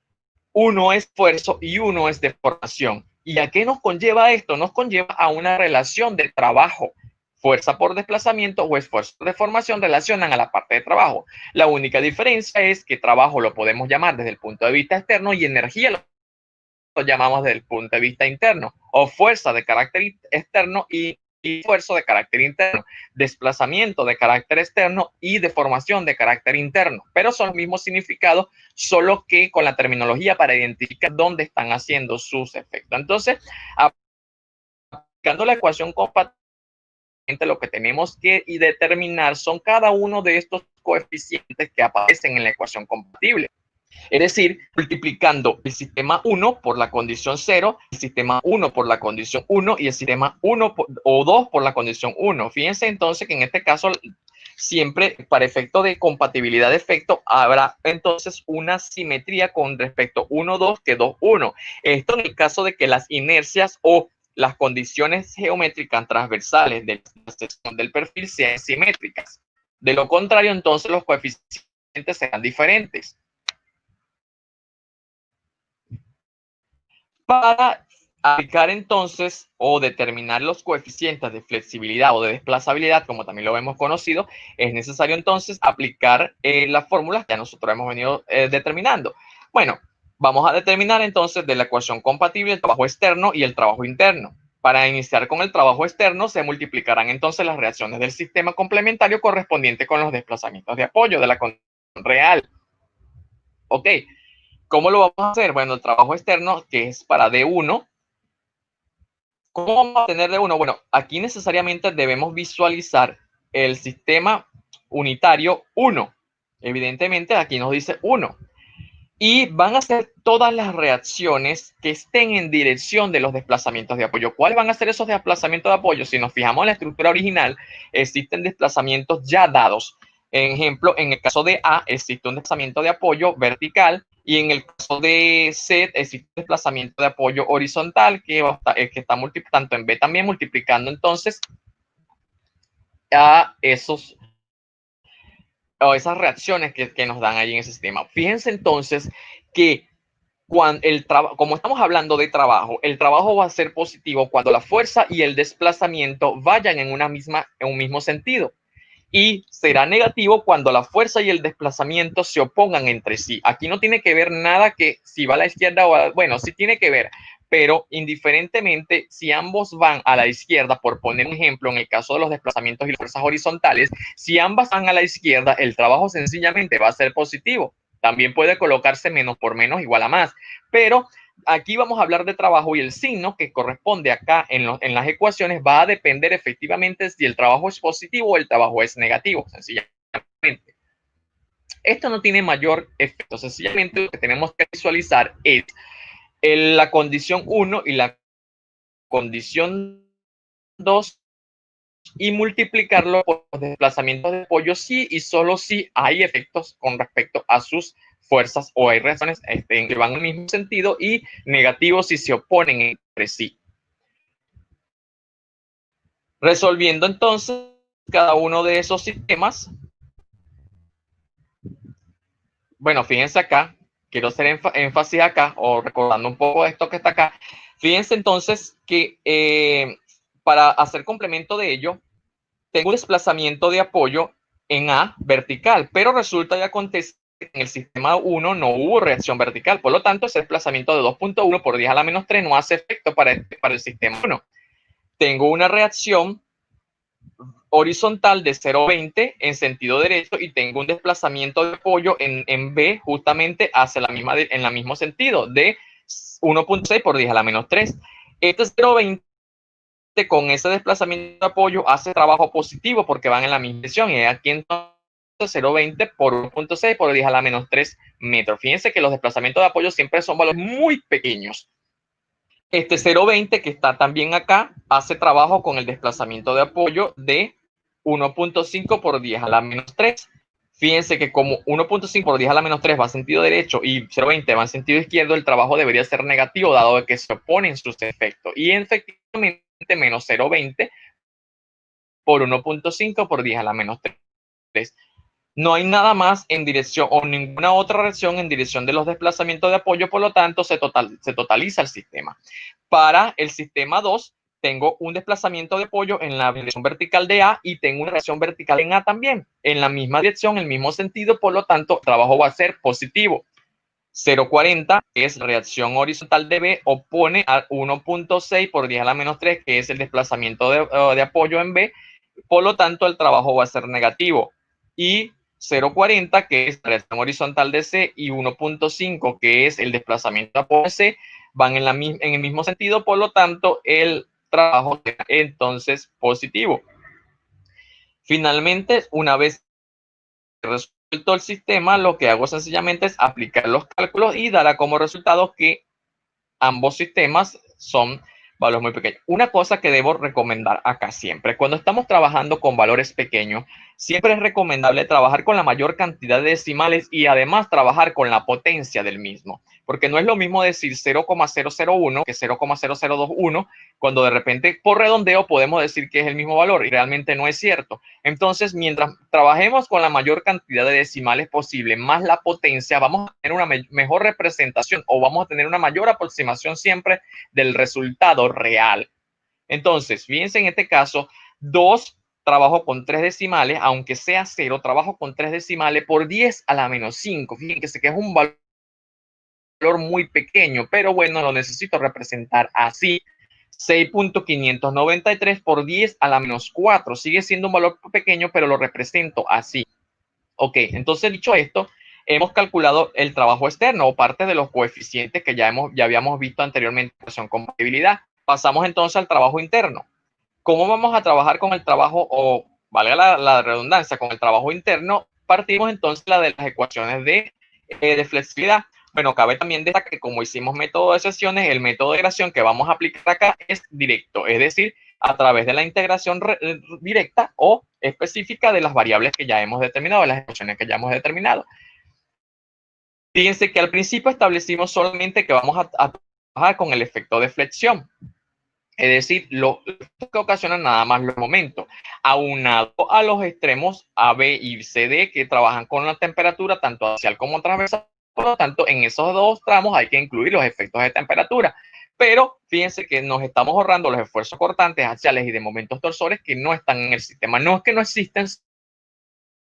es esfuerzo y uno es deformación. ¿Y a qué nos conlleva esto? Nos conlleva a una relación de trabajo. Fuerza por desplazamiento o esfuerzo por deformación relacionan a la parte de trabajo. La única diferencia es que trabajo lo podemos llamar desde el punto de vista externo y energía lo llamamos desde el punto de vista interno, o fuerza de carácter externo y esfuerzo de carácter interno, desplazamiento de carácter externo y deformación de carácter interno, pero son los mismos significados, solo que con la terminología para identificar dónde están haciendo sus efectos. Entonces, aplicando la ecuación compatible, lo que tenemos que determinar son cada uno de estos coeficientes que aparecen en la ecuación compatible. Es decir, multiplicando el sistema 1 por la condición 0, el sistema 1 por la condición 1 y el sistema 1 o 2 por la condición 1. Fíjense entonces que en este caso siempre para efecto de compatibilidad de efecto habrá entonces una simetría con respecto 1, 2 que 2, 1. Esto en el caso de que las inercias o las condiciones geométricas transversales de la sección del perfil sean simétricas. De lo contrario, entonces los coeficientes serán diferentes. Para aplicar entonces o determinar los coeficientes de flexibilidad o de desplazabilidad, como también lo hemos conocido, es necesario entonces aplicar las fórmulas que nosotros hemos venido determinando. Bueno, vamos a determinar entonces de la ecuación compatible el trabajo externo y el trabajo interno. Para iniciar con el trabajo externo, se multiplicarán entonces las reacciones del sistema complementario correspondiente con los desplazamientos de apoyo de la condición real. Ok, ¿cómo lo vamos a hacer? Bueno, el trabajo externo, que es para D1, ¿cómo vamos a tener D1? Bueno, aquí necesariamente debemos visualizar el sistema unitario 1. Evidentemente, aquí nos dice 1. Y van a ser todas las reacciones que estén en dirección de los desplazamientos de apoyo. ¿Cuáles van a ser esos desplazamientos de apoyo? Si nos fijamos en la estructura original, existen desplazamientos ya dados. En ejemplo, en el caso de A existe un desplazamiento de apoyo vertical y en el caso de C existe un desplazamiento de apoyo horizontal que está tanto en B también multiplicando entonces a esas reacciones que nos dan ahí en ese sistema. Fíjense entonces que como estamos hablando de trabajo, el trabajo va a ser positivo cuando la fuerza y el desplazamiento vayan en un mismo sentido. Y será negativo cuando la fuerza y el desplazamiento se opongan entre sí. Aquí no tiene que ver nada que si va a la izquierda bueno, sí tiene que ver, pero indiferentemente si ambos van a la izquierda, por poner un ejemplo, en el caso de los desplazamientos y las fuerzas horizontales, si ambas van a la izquierda, el trabajo sencillamente va a ser positivo. También puede colocarse menos por menos igual a más, pero aquí vamos a hablar de trabajo y el signo que corresponde acá en las ecuaciones va a depender efectivamente si el trabajo es positivo o el trabajo es negativo, sencillamente. Esto no tiene mayor efecto, sencillamente lo que tenemos que visualizar es la condición 1 y la condición 2 y multiplicarlo por los desplazamientos de apoyo sí y solo si hay efectos con respecto a sus fuerzas o hay reacciones que van en el mismo sentido y negativos si se oponen entre sí. Resolviendo entonces cada uno de esos sistemas, bueno, fíjense acá, quiero hacer énfasis acá o recordando un poco de esto que está acá. Fíjense entonces que para hacer complemento de ello, tengo un desplazamiento de apoyo en A vertical, pero resulta y acontece que en el sistema 1 no hubo reacción vertical, por lo tanto ese desplazamiento de 2.1 por 10 a la menos 3 no hace efecto para el sistema 1. Tengo una reacción horizontal de 0,20 en sentido derecho y tengo un desplazamiento de apoyo en B justamente hacia en el mismo sentido de 1.6 por 10 a la menos 3. Este 0,20 con ese desplazamiento de apoyo hace trabajo positivo porque van en la misma dirección y aquí entonces 0,20 por 1.6 por 10 a la menos 3 metros. Fíjense que los desplazamientos de apoyo siempre son valores muy pequeños. Este 0,20 que está también acá hace trabajo con el desplazamiento de apoyo de 1.5 por 10 a la menos 3. Fíjense que como 1.5 por 10 a la menos 3 va en sentido derecho y 0,20 va en sentido izquierdo, el trabajo debería ser negativo dado que se oponen sus efectos. Y efectivamente menos 0,20 por 1.5 por 10 a la menos 3. No hay nada más en dirección o ninguna otra reacción en dirección de los desplazamientos de apoyo, por lo tanto se totaliza el sistema. Para el sistema 2, tengo un desplazamiento de apoyo en la dirección vertical de A y tengo una reacción vertical en A también, en la misma dirección, en el mismo sentido, por lo tanto, el trabajo va a ser positivo. 0,40 es reacción horizontal de B, opone a 1.6 por 10 a la menos 3, que es el desplazamiento de apoyo en B, por lo tanto, el trabajo va a ser negativo. Y 0,40, que es la reacción horizontal de C, y 1.5, que es el desplazamiento de apoyo de C, van en el mismo sentido, por lo tanto, el trabajo será entonces positivo. Finalmente, una vez resuelto el sistema, lo que hago sencillamente es aplicar los cálculos y dará como resultado que ambos sistemas son valores muy pequeños. Una cosa que debo recomendar acá siempre, cuando estamos trabajando con valores pequeños, siempre es recomendable trabajar con la mayor cantidad de decimales y además trabajar con la potencia del mismo, porque no es lo mismo decir 0,001 que 0,0021, cuando de repente por redondeo podemos decir que es el mismo valor y realmente no es cierto. Entonces, mientras trabajemos con la mayor cantidad de decimales posible más la potencia, vamos a tener una mejor representación o vamos a tener una mayor aproximación siempre del resultado real. Entonces, fíjense en este caso, 2 trabajo con 3 decimales, aunque sea 0, trabajo con 3 decimales por 10 a la menos 5. Fíjense que es un valor muy pequeño, pero bueno, lo necesito representar así. 6.593 por 10 a la menos 4. Sigue siendo un valor pequeño, pero lo represento así. Ok, entonces dicho esto, hemos calculado el trabajo externo o parte de los coeficientes que ya habíamos visto anteriormente, que son compatibilidad. Pasamos entonces al trabajo interno. ¿Cómo vamos a trabajar con el trabajo, o valga la redundancia, con el trabajo interno? Partimos entonces de las ecuaciones de flexibilidad. Bueno, cabe también destacar que como hicimos método de sesiones, el método de integración que vamos a aplicar acá es directo, es decir, a través de la integración directa o específica de las variables que ya hemos determinado, de las ecuaciones que ya hemos determinado. Fíjense que al principio establecimos solamente que vamos a trabajar con el efecto de flexión. Es decir, lo que ocasionan nada más los momentos, aunado a los extremos A, B y C, D, que trabajan con la temperatura tanto axial como transversal. Por lo tanto, en esos dos tramos hay que incluir los efectos de temperatura. Pero fíjense que nos estamos ahorrando los esfuerzos cortantes axiales y de momentos torsores que no están en el sistema. No es que no existen,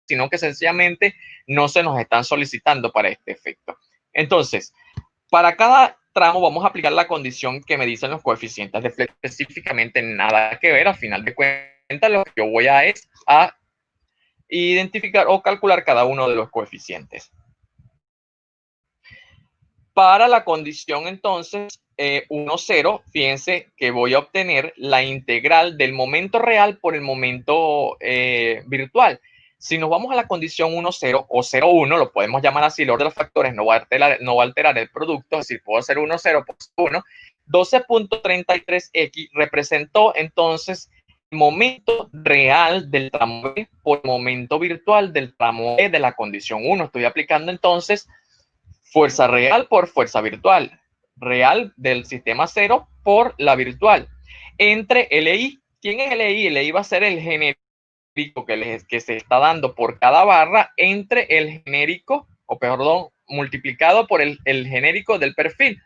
sino que sencillamente no se nos están solicitando para este efecto. Entonces, para cada tramo vamos a aplicar la condición que me dicen los coeficientes de flexión, específicamente nada que ver. Al final de cuentas, lo que yo voy a es a identificar o calcular cada uno de los coeficientes. Para la condición entonces 1, 0, fíjense que voy a obtener la integral del momento real por el momento virtual. Si nos vamos a la condición 1, 0 o 0, 1, lo podemos llamar así, el orden de los factores no va a alterar el producto, es decir, puedo hacer 1, 0 por 1. 12.33x representó entonces el momento real del tramo B por el momento virtual del tramo E de la condición 1. Estoy aplicando entonces fuerza real por fuerza virtual, real del sistema 0 por la virtual, entre LI. ¿Quién es LI? LI va a ser el genérico que se está dando por cada barra entre el genérico, o perdón, multiplicado por el genérico del perfil.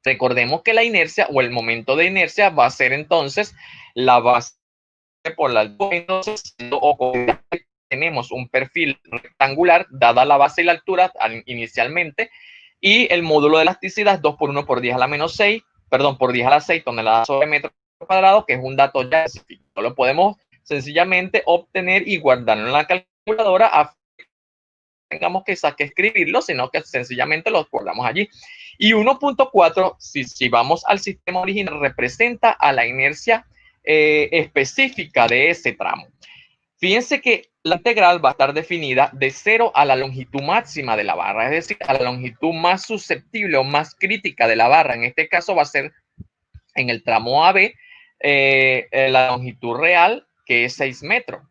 Recordemos que la inercia o el momento de inercia va a ser entonces la base por la altura. Entonces, tenemos un perfil rectangular dada la base y la altura inicialmente, y el módulo de elasticidad es 2 por 1 por 10 a la menos 6, perdón, por 10 a la 6 toneladas sobre metro cuadrado, que es un dato ya específico. Lo podemos sencillamente obtener y guardarlo en la calculadora a tengamos que escribirlo, sino que sencillamente los guardamos allí. Y 1.4, si vamos al sistema original, representa a la inercia específica de ese tramo. Fíjense que la integral va a estar definida de 0 a la longitud máxima de la barra, es decir, a la longitud más susceptible o más crítica de la barra. En este caso va a ser en el tramo AB la longitud real, que es 6 metros.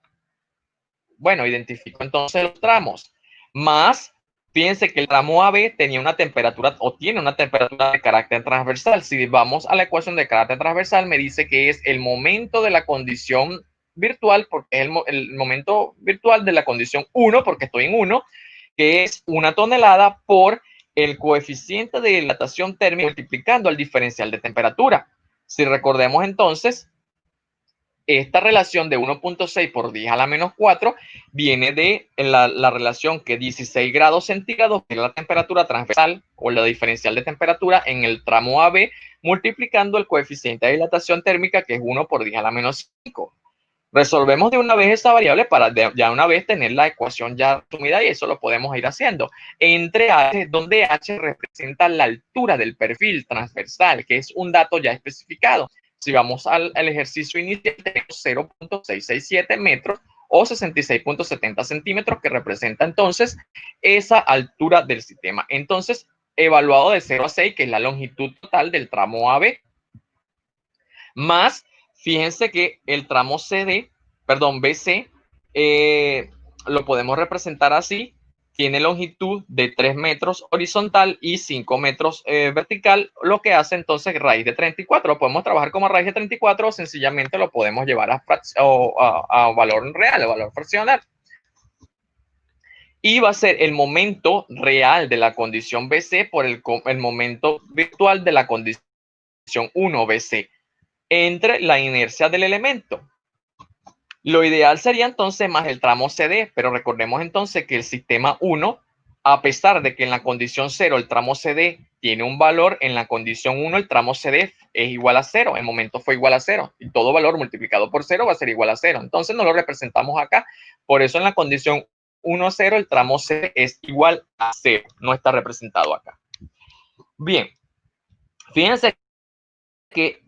Bueno, identifico entonces los tramos. Más, fíjense que el tramo AB tenía una temperatura o tiene una temperatura de carácter transversal. Si vamos a la ecuación de carácter transversal, me dice que es el momento de la condición virtual, porque es el momento virtual de la condición 1, porque estoy en 1, que es 1 tonelada por el coeficiente de dilatación térmica multiplicando el diferencial de temperatura. Si recordemos entonces, esta relación de 1.6 por 10 a la menos 4 viene de la relación que 16 grados centígrados, que es la temperatura transversal o la diferencial de temperatura en el tramo AB, multiplicando el coeficiente de dilatación térmica, que es 1 por 10 a la menos 5. Resolvemos de una vez esa variable para ya una vez tener la ecuación ya resumida, y eso lo podemos ir haciendo. Entre H, donde H representa la altura del perfil transversal, que es un dato ya especificado. Si vamos al ejercicio inicial, tenemos 0.667 metros o 66.70 centímetros, que representa entonces esa altura del sistema. Entonces, evaluado de 0 a 6, que es la longitud total del tramo AB, más, fíjense que el tramo BC lo podemos representar así. Tiene longitud de 3 metros horizontal y 5 metros vertical, lo que hace entonces raíz de 34. Lo podemos trabajar como raíz de 34 o sencillamente lo podemos llevar a valor real, a valor fraccional. Y va a ser el momento real de la condición BC por el momento virtual de la condición 1BC entre la inercia del elemento. Lo ideal sería entonces más el tramo CD, pero recordemos entonces que el sistema 1, a pesar de que en la condición 0 el tramo CD tiene un valor, en la condición 1 el tramo CD es igual a 0, el momento fue igual a 0, y todo valor multiplicado por 0 va a ser igual a 0. Entonces no lo representamos acá, por eso en la condición 1, 0 el tramo CD es igual a 0, no está representado acá. Bien, fíjense que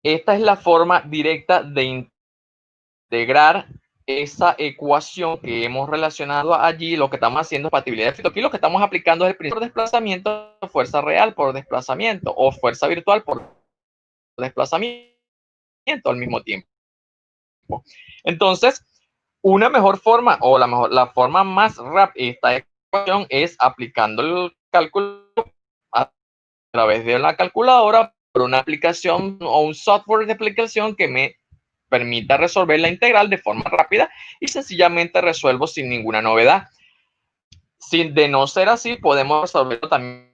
esta es la forma directa de integrar esa ecuación que hemos relacionado allí. Lo que estamos haciendo es compatibilidad de Fito. Aquí lo que estamos aplicando es el principio de desplazamiento, fuerza real por desplazamiento o fuerza virtual por desplazamiento al mismo tiempo. Entonces, una mejor forma o la forma más rápida de esta ecuación es aplicando el cálculo a través de la calculadora por una aplicación o un software de aplicación que me permita resolver la integral de forma rápida y sencillamente resuelvo sin ninguna novedad. Si de no ser así, podemos resolverlo también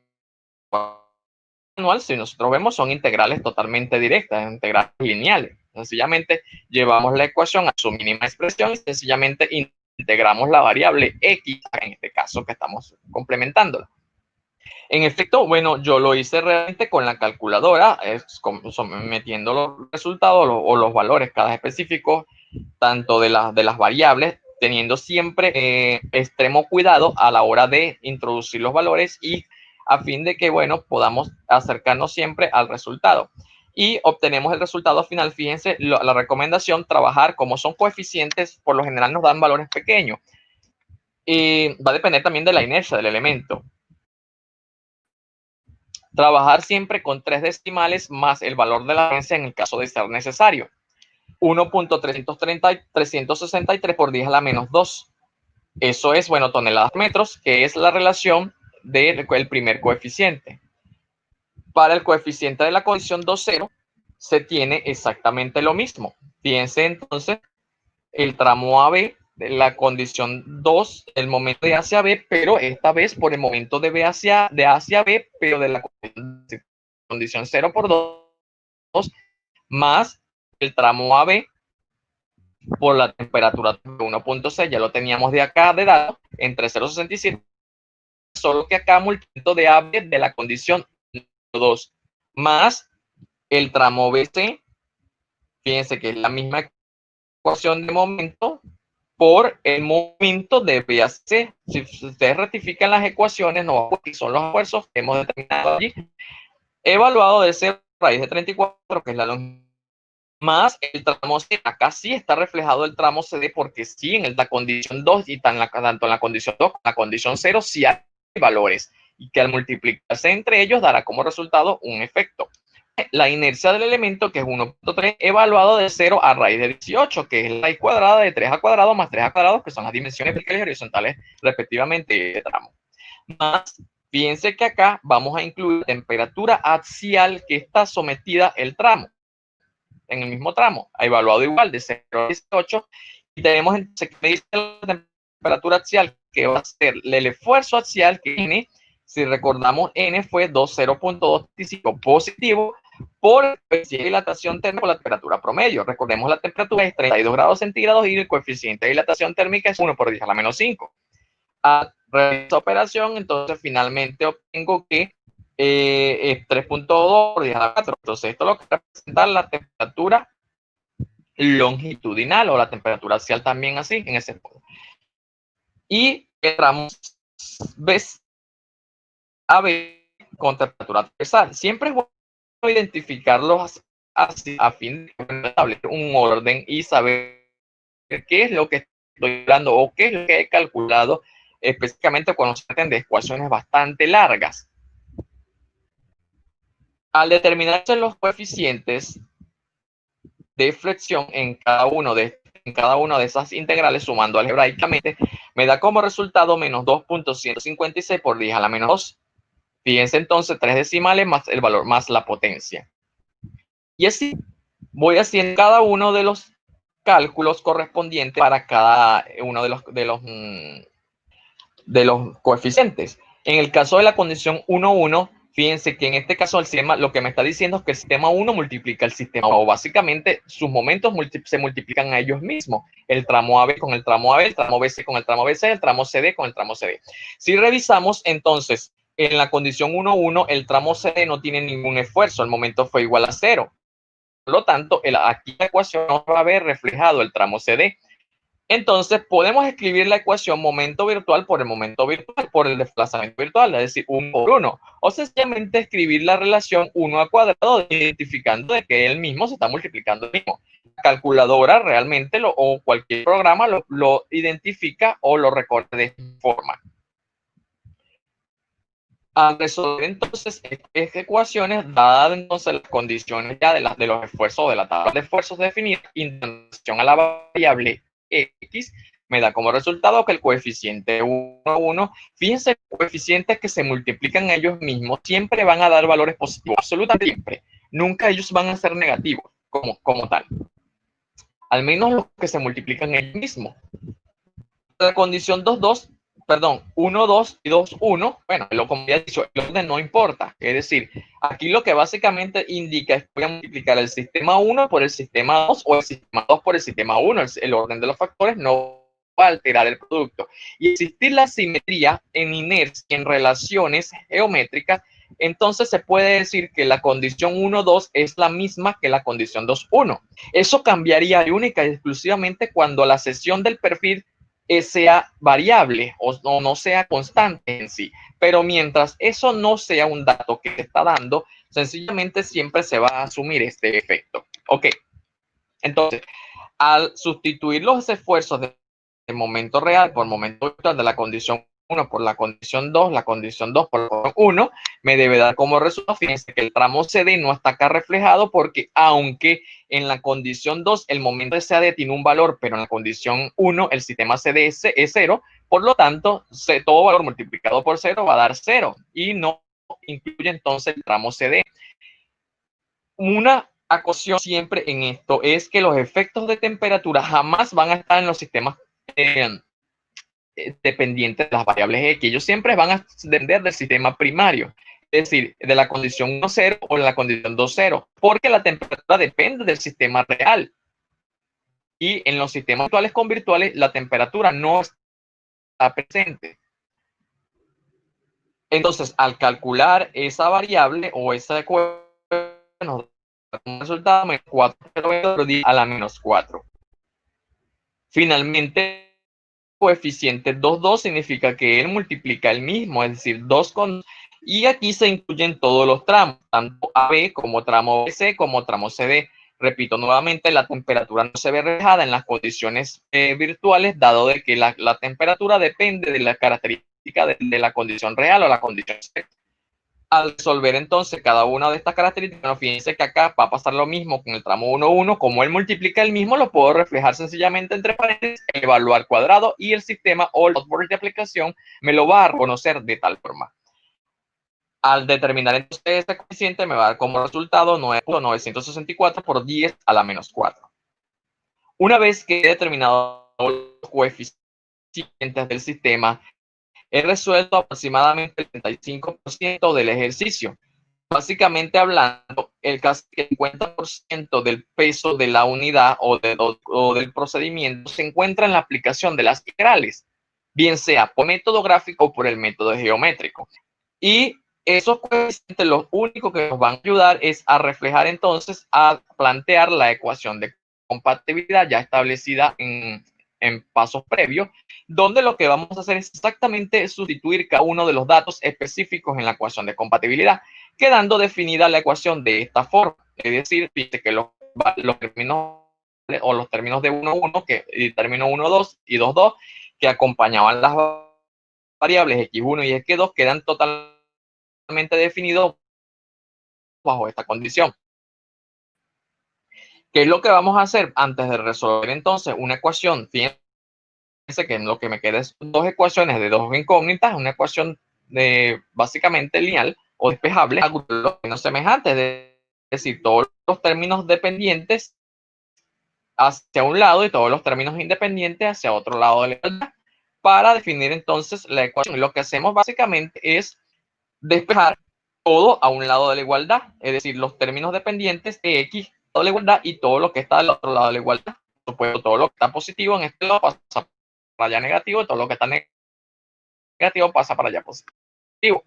manual. Si nosotros vemos, son integrales totalmente directas, integrales lineales. Sencillamente llevamos la ecuación a su mínima expresión y sencillamente integramos la variable x, en este caso que estamos complementándola. En efecto, bueno, yo lo hice realmente con la calculadora, metiendo los resultados o los valores cada específico, tanto de las variables, teniendo siempre extremo cuidado a la hora de introducir los valores y a fin de que, bueno, podamos acercarnos siempre al resultado. Y obtenemos el resultado final. Fíjense, la recomendación, trabajar como son coeficientes, por lo general nos dan valores pequeños. Y va a depender también de la inercia del elemento. Trabajar siempre con 3 decimales más el valor de la inercia en el caso de ser necesario. 1.363 por 10 a la menos 2. Eso es, bueno, toneladas metros, que es la relación del primer coeficiente. Para el coeficiente de la condición 2,0 se tiene exactamente lo mismo. Fíjense entonces el tramo AB de la condición 2, el momento de A hacia B, pero esta vez por el momento de A hacia B, pero de la condición 0 por 2, más el tramo AB por la temperatura 1.6, ya lo teníamos de acá de datos, entre 0.67, solo que acá multiplico de AB de la condición 2, más el tramo BC, fíjense que es la misma ecuación de momento, por el momento de B a C. Si ustedes rectifican las ecuaciones, no son los esfuerzos que hemos determinado allí, evaluado de ser raíz de 34, que es la longitud, más el tramo C. Acá sí está reflejado el tramo CD, porque sí, en la condición 2 y tanto en la condición 2 como en la condición 0 sí hay valores, y que al multiplicarse entre ellos dará como resultado un efecto. La inercia del elemento, que es 1.3, evaluado de 0 a raíz de 18, que es la raíz cuadrada de 3 a cuadrado más 3 a cuadrado, que son las dimensiones verticales y horizontales respectivamente de tramo. Más, fíjense que acá vamos a incluir la temperatura axial que está sometida el tramo, en el mismo tramo, evaluado igual de 0 a 18, y tenemos entonces que dice la temperatura axial, que va a ser el esfuerzo axial que N, si recordamos, N fue 0.25 positivo por el coeficiente de dilatación térmica por la temperatura promedio. Recordemos, la temperatura es 32 grados centígrados y el coeficiente de dilatación térmica es 1 por 10 a la menos 5. A esta operación, entonces finalmente obtengo que es 3.2 por 10 a la 4. Entonces esto lo que representa la temperatura longitudinal o la temperatura axial también así, en ese modo. Y entramos ves a B con temperatura transversal. Siempre es bueno identificarlos así a fin de establecer un orden y saber qué es lo que estoy hablando o qué es lo que he calculado, específicamente cuando se tratan de ecuaciones bastante largas. Al determinarse los coeficientes de flexión en cada uno de estos en cada una de esas integrales sumando algebraicamente, me da como resultado menos 2.156 por 10 a la menos 2. Fíjense entonces, 3 decimales más el valor más la potencia. Y así voy haciendo cada uno de los cálculos correspondientes para cada uno de los coeficientes. En el caso de la condición 1,1, fíjense que en este caso el sistema lo que me está diciendo es que el sistema 1 multiplica el sistema O. Básicamente, sus momentos se multiplican a ellos mismos. El tramo AB con el tramo AB, el tramo BC con el tramo BC, el tramo CD con el tramo CD. Si revisamos, entonces, en la condición 1,1, el tramo CD no tiene ningún esfuerzo. El momento fue igual a 0. Por lo tanto, aquí la ecuación no va a ver reflejado el tramo CD. Entonces, podemos escribir la ecuación momento virtual por el momento virtual, por el desplazamiento virtual, es decir, 1 por 1. O sencillamente escribir la relación 1 al cuadrado, identificando de que él mismo se está multiplicando el mismo. La calculadora realmente, o cualquier programa, lo identifica o lo recorre de esta forma. Al resolver entonces estas ecuaciones, dadas entonces las condiciones ya de los esfuerzos, de la tabla de esfuerzos definida, en relación a la variable X, me da como resultado que el coeficiente 1,1, fíjense, coeficientes que se multiplican ellos mismos siempre van a dar valores positivos, absolutamente siempre. Nunca ellos van a ser negativos como tal. Al menos los que se multiplican ellos mismos. La condición 2,2, perdón, 1, 2 y 2, 1, bueno, como ya he dicho, el orden no importa. Es decir, aquí lo que básicamente indica es que voy a multiplicar el sistema 1 por el sistema 2 o el sistema 2 por el sistema 1. El orden de los factores no va a alterar el producto. Y existir la simetría en inercia, en relaciones geométricas, entonces se puede decir que la condición 1, 2 es la misma que la condición 2, 1. Eso cambiaría única y exclusivamente cuando la sesión del perfil sea variable o no sea constante en sí. Pero mientras eso no sea un dato que te está dando, sencillamente siempre se va a asumir este efecto. Ok, entonces, al sustituir los esfuerzos de momento real por momento virtual de la condición 1 por la condición 2, la condición 2 por la condición 1, me debe dar como resultado, fíjense que el tramo CD no está acá reflejado porque aunque en la condición 2 el momento de CD tiene un valor, pero en la condición 1 el sistema CD es 0, por lo tanto, todo valor multiplicado por 0 va a dar 0 y no incluye entonces el tramo CD. Una acotación siempre en esto es que los efectos de temperatura jamás van a estar en los sistemas dependientes de las variables X. Ellos siempre van a depender del sistema primario, es decir, de la condición 1,0 o de la condición 2,0, porque la temperatura depende del sistema real. Y en los sistemas actuales con virtuales, la temperatura no está presente. Entonces, al calcular esa variable o esa ecuación, nos da un resultado menos 4 a la menos 4. Finalmente, coeficiente 2,2 significa que él multiplica el mismo, es decir, 2 con... Y aquí se incluyen todos los tramos, tanto AB como tramo BC como tramo CD. Repito nuevamente, la temperatura no se ve reflejada en las condiciones virtuales, dado de que la temperatura depende de la característica de la condición real o la condición C. Al resolver entonces cada una de estas características, fíjense que acá va a pasar lo mismo con el tramo 1,1, como él multiplica el mismo, lo puedo reflejar sencillamente entre paréntesis, evaluar cuadrado y el sistema o el software de aplicación me lo va a reconocer de tal forma. Al determinar entonces este coeficiente me va a dar como resultado 9.964 por 10 a la menos 4. Una vez que he determinado los coeficientes del sistema, he resuelto aproximadamente el 35% del ejercicio. Básicamente hablando, casi el 50% del peso de la unidad o del procedimiento se encuentra en la aplicación de las integrales, bien sea por método gráfico o por el método geométrico. Y esos coeficientes lo único que nos van a ayudar es a reflejar entonces, a plantear la ecuación de compatibilidad ya establecida en pasos previos, donde lo que vamos a hacer es exactamente sustituir cada uno de los datos específicos en la ecuación de compatibilidad, quedando definida la ecuación de esta forma. Es decir, fíjate que los términos o los términos de 1,1, que el término 1,2 y 2,2, que acompañaban las variables x1 y x2, quedan totalmente definidos bajo esta condición. ¿Qué es lo que vamos a hacer antes de resolver entonces una ecuación? Fíjense que en lo que me queda es dos ecuaciones de dos incógnitas, una ecuación de básicamente lineal o despejable, ángulos semejantes, es decir, todos los términos dependientes hacia un lado y todos los términos independientes hacia otro lado de la igualdad, para definir entonces la ecuación. Lo que hacemos básicamente es despejar todo a un lado de la igualdad, es decir, los términos dependientes de x de la igualdad y todo lo que está del otro lado de la igualdad. Por supuesto, todo lo que está positivo en este lado pasa para allá negativo, y todo lo que está negativo pasa para allá positivo.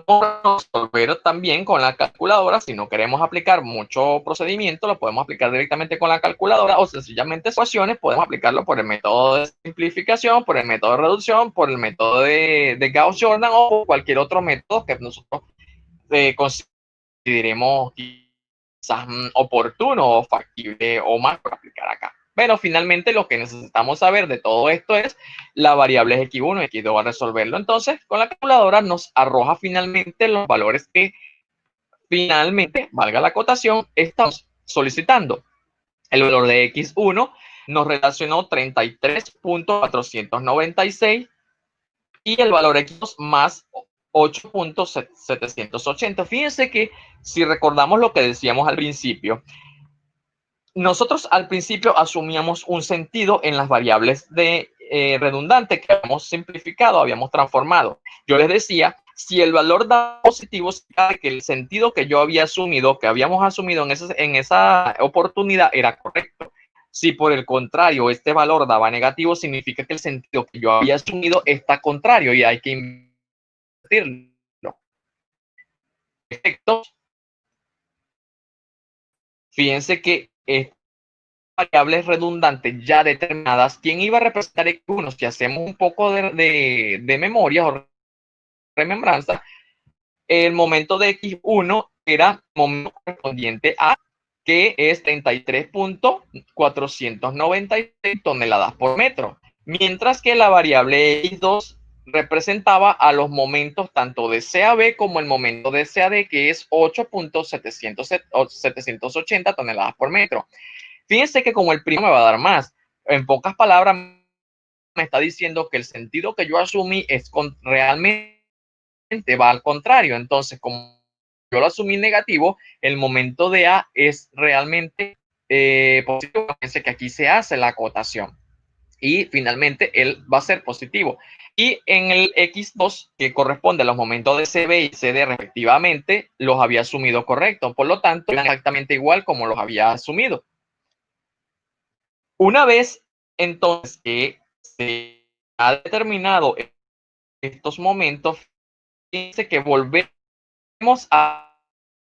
Podemos resolver también con la calculadora. Si no queremos aplicar mucho procedimiento, lo podemos aplicar directamente con la calculadora, o sencillamente ecuaciones podemos aplicarlo por el método de simplificación, por el método de reducción, por el método de Gauss-Jordan o por cualquier otro método que nosotros consideremos quizás oportuno o factible o más para aplicar acá. Pero finalmente lo que necesitamos saber de todo esto es la variable x1 y x2 a resolverlo. Entonces, con la calculadora nos arroja finalmente los valores que finalmente, valga la acotación, estamos solicitando. El valor de x1 nos relacionó 33.496 y el valor x2 más 8.780. Fíjense que si recordamos lo que decíamos al principio, nosotros al principio asumíamos un sentido en las variables de redundante que habíamos simplificado, habíamos transformado. Yo les decía, si el valor da positivo, significa que el sentido que yo había asumido, que habíamos asumido en esa oportunidad era correcto. Si por el contrario este valor daba negativo, significa que el sentido que yo había asumido está contrario y hay que invertirlo. Efectos. Fíjense que variables redundantes ya determinadas, ¿quién iba a representar x1? Si hacemos un poco de memoria o remembranza, el momento de x1 era el momento correspondiente a, que es 33.496 toneladas por metro, mientras que la variable x2 representaba a los momentos tanto de CAB como el momento de CAD, que es 8.780 toneladas por metro. Fíjense que como el primero me va a dar más, en pocas palabras me está diciendo que el sentido que yo asumí es realmente va al contrario. Entonces, como yo lo asumí negativo, el momento de A es realmente positivo. Fíjense que aquí se hace la acotación y finalmente él va a ser positivo. Y en el X2, que corresponde a los momentos de CB y CD respectivamente, los había asumido correcto. Por lo tanto, exactamente igual como los había asumido. Una vez entonces que se ha determinado estos momentos, fíjense que volvemos a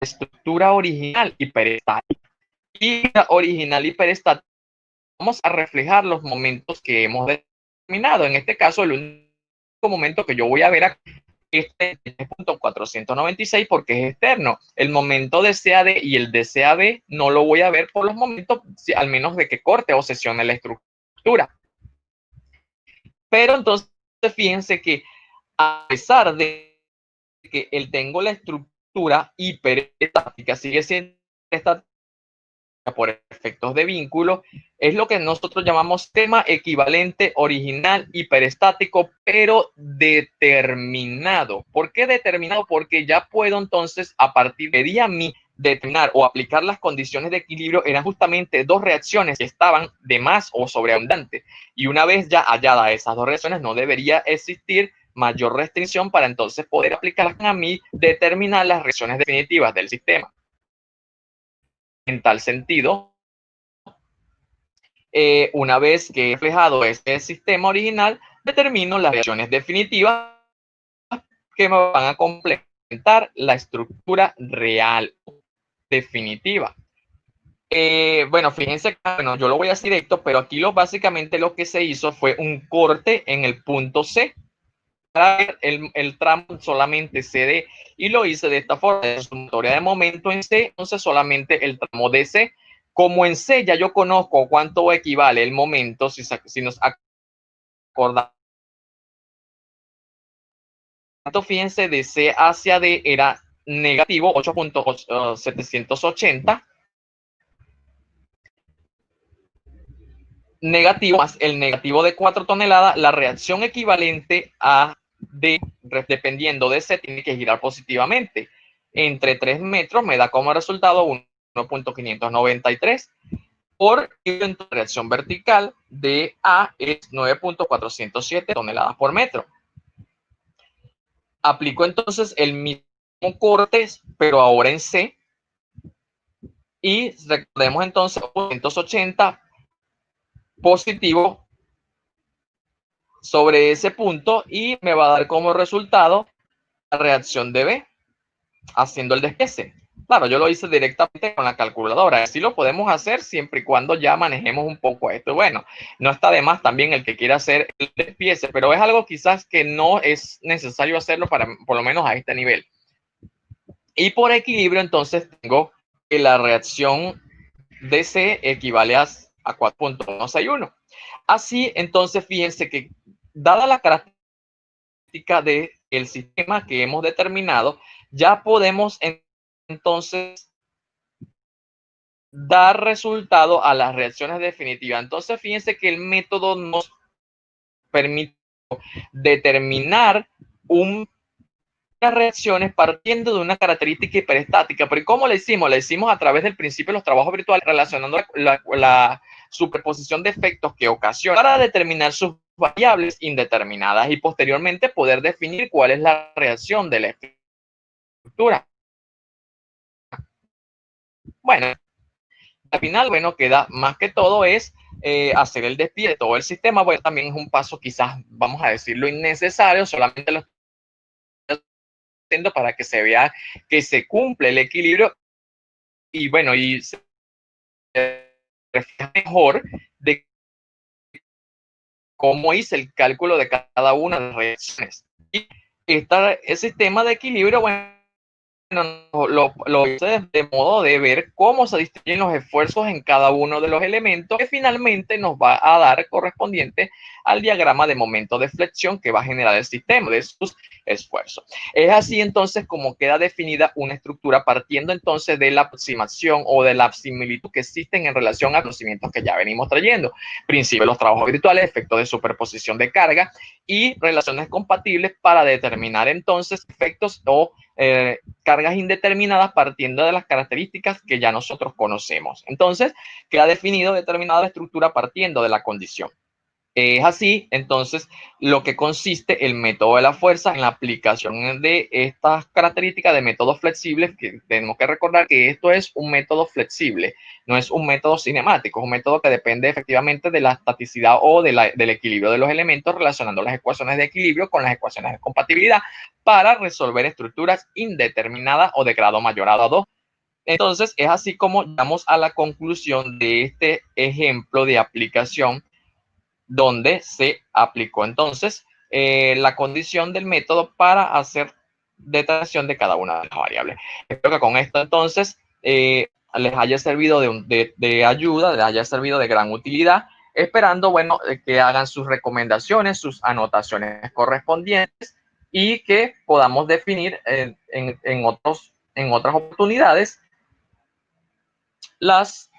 la estructura original hiperestática. Y la original hiperestática vamos a reflejar los momentos que hemos determinado. En este caso, el único momento que yo voy a ver aquí es el punto 496 porque es externo. El momento de CAD y el de CAB no lo voy a ver por los momentos, al menos de que corte o sesione la estructura. Pero entonces, fíjense que a pesar de que tengo la estructura hiperestática, sigue siendo estática por efectos de vínculo, es lo que nosotros llamamos sistema equivalente original hiperestático, pero determinado. ¿Por qué determinado? Porque ya puedo entonces, a partir de a mí, determinar o aplicar las condiciones de equilibrio. Eran justamente dos reacciones que estaban de más o sobreabundante, y una vez ya hallada esas dos reacciones, no debería existir mayor restricción para entonces poder aplicarlas a mí, determinar las reacciones definitivas del sistema. En tal sentido, una vez que he reflejado este sistema original, determino las reacciones definitivas que me van a complementar la estructura real definitiva. Bueno, fíjense que bueno, yo lo voy a hacer directo, pero aquí básicamente lo que se hizo fue un corte en el punto C para ver el tramo solamente CD, y lo hice de esta forma: de sumatoria de momento en C, entonces solamente el tramo de C. Como en C ya yo conozco cuánto equivale el momento, si nos acordamos, fíjense, de C hacia D era negativo 8.780, negativo más el negativo de 4 toneladas, la reacción equivalente a D, dependiendo de C, tiene que girar positivamente. Entre 3 metros me da como resultado 1.593. Por reacción vertical de A es 9.407 toneladas por metro. Aplico entonces el mismo corte, pero ahora en C. Y recordemos entonces 280 positivo sobre ese punto y me va a dar como resultado la reacción de B haciendo el despeje. Claro, yo lo hice directamente con la calculadora. Así lo podemos hacer siempre y cuando ya manejemos un poco esto. Bueno, no está de más también el que quiera hacer el despiece, pero es algo quizás que no es necesario hacerlo para, por lo menos a este nivel. Y por equilibrio, entonces tengo que la reacción de C equivale a 4.161. Así, entonces, fíjense que dada la característica del sistema que hemos determinado, ya podemos entonces dar resultado a las reacciones definitivas. Entonces, fíjense que el método nos permite determinar unas reacciones partiendo de una característica hiperestática. Pero ¿cómo le hicimos? Le hicimos a través del principio de los trabajos virtuales relacionando la superposición de efectos que ocasiona para determinar sus variables indeterminadas y posteriormente poder definir cuál es la reacción de la estructura. Bueno, al final, bueno, queda más que todo es hacer el despliegue de todo el sistema. Bueno, también es un paso quizás, vamos a decirlo, innecesario, solamente lo estoy haciendo para que se vea que se cumple el equilibrio y bueno, y se refleja mejor de cómo hice el cálculo de cada una de las reacciones. Y el sistema de equilibrio, bueno, lo hice de modo de ver cómo se distribuyen los esfuerzos en cada uno de los elementos que finalmente nos va a dar correspondiente al diagrama de momento de flexión que va a generar el sistema de sus esfuerzos. Es así entonces como queda definida una estructura partiendo entonces de la aproximación o de la similitud que existen en relación a conocimientos que ya venimos trayendo. Principio de los trabajos virtuales, efectos de superposición de carga y relaciones compatibles para determinar entonces efectos o cargas indeterminadas partiendo de las características que ya nosotros conocemos. Entonces, queda definido determinada la estructura partiendo de la condición. Es así, entonces, lo que consiste el método de la fuerza en la aplicación de estas características de métodos flexibles, que tenemos que recordar que esto es un método flexible, no es un método cinemático, es un método que depende efectivamente de la estaticidad o del equilibrio de los elementos, relacionando las ecuaciones de equilibrio con las ecuaciones de compatibilidad para resolver estructuras indeterminadas o de grado mayor a 2. Entonces, es así como llegamos a la conclusión de este ejemplo de aplicación donde se aplicó entonces la condición del método para hacer determinación de cada una de las variables. Espero que con esto entonces les haya servido de ayuda, les haya servido de gran utilidad, esperando, bueno, que hagan sus recomendaciones, sus anotaciones correspondientes y que podamos definir en otras oportunidades las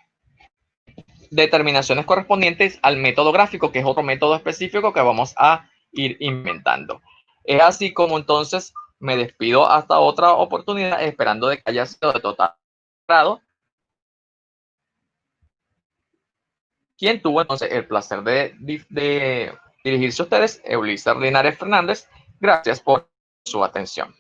determinaciones correspondientes al método gráfico, que es otro método específico que vamos a ir inventando. Es así como entonces me despido hasta otra oportunidad, esperando de que haya sido de total agrado. Quien tuvo entonces el placer de dirigirse a ustedes, Ulises Linares Fernández. Gracias por su atención.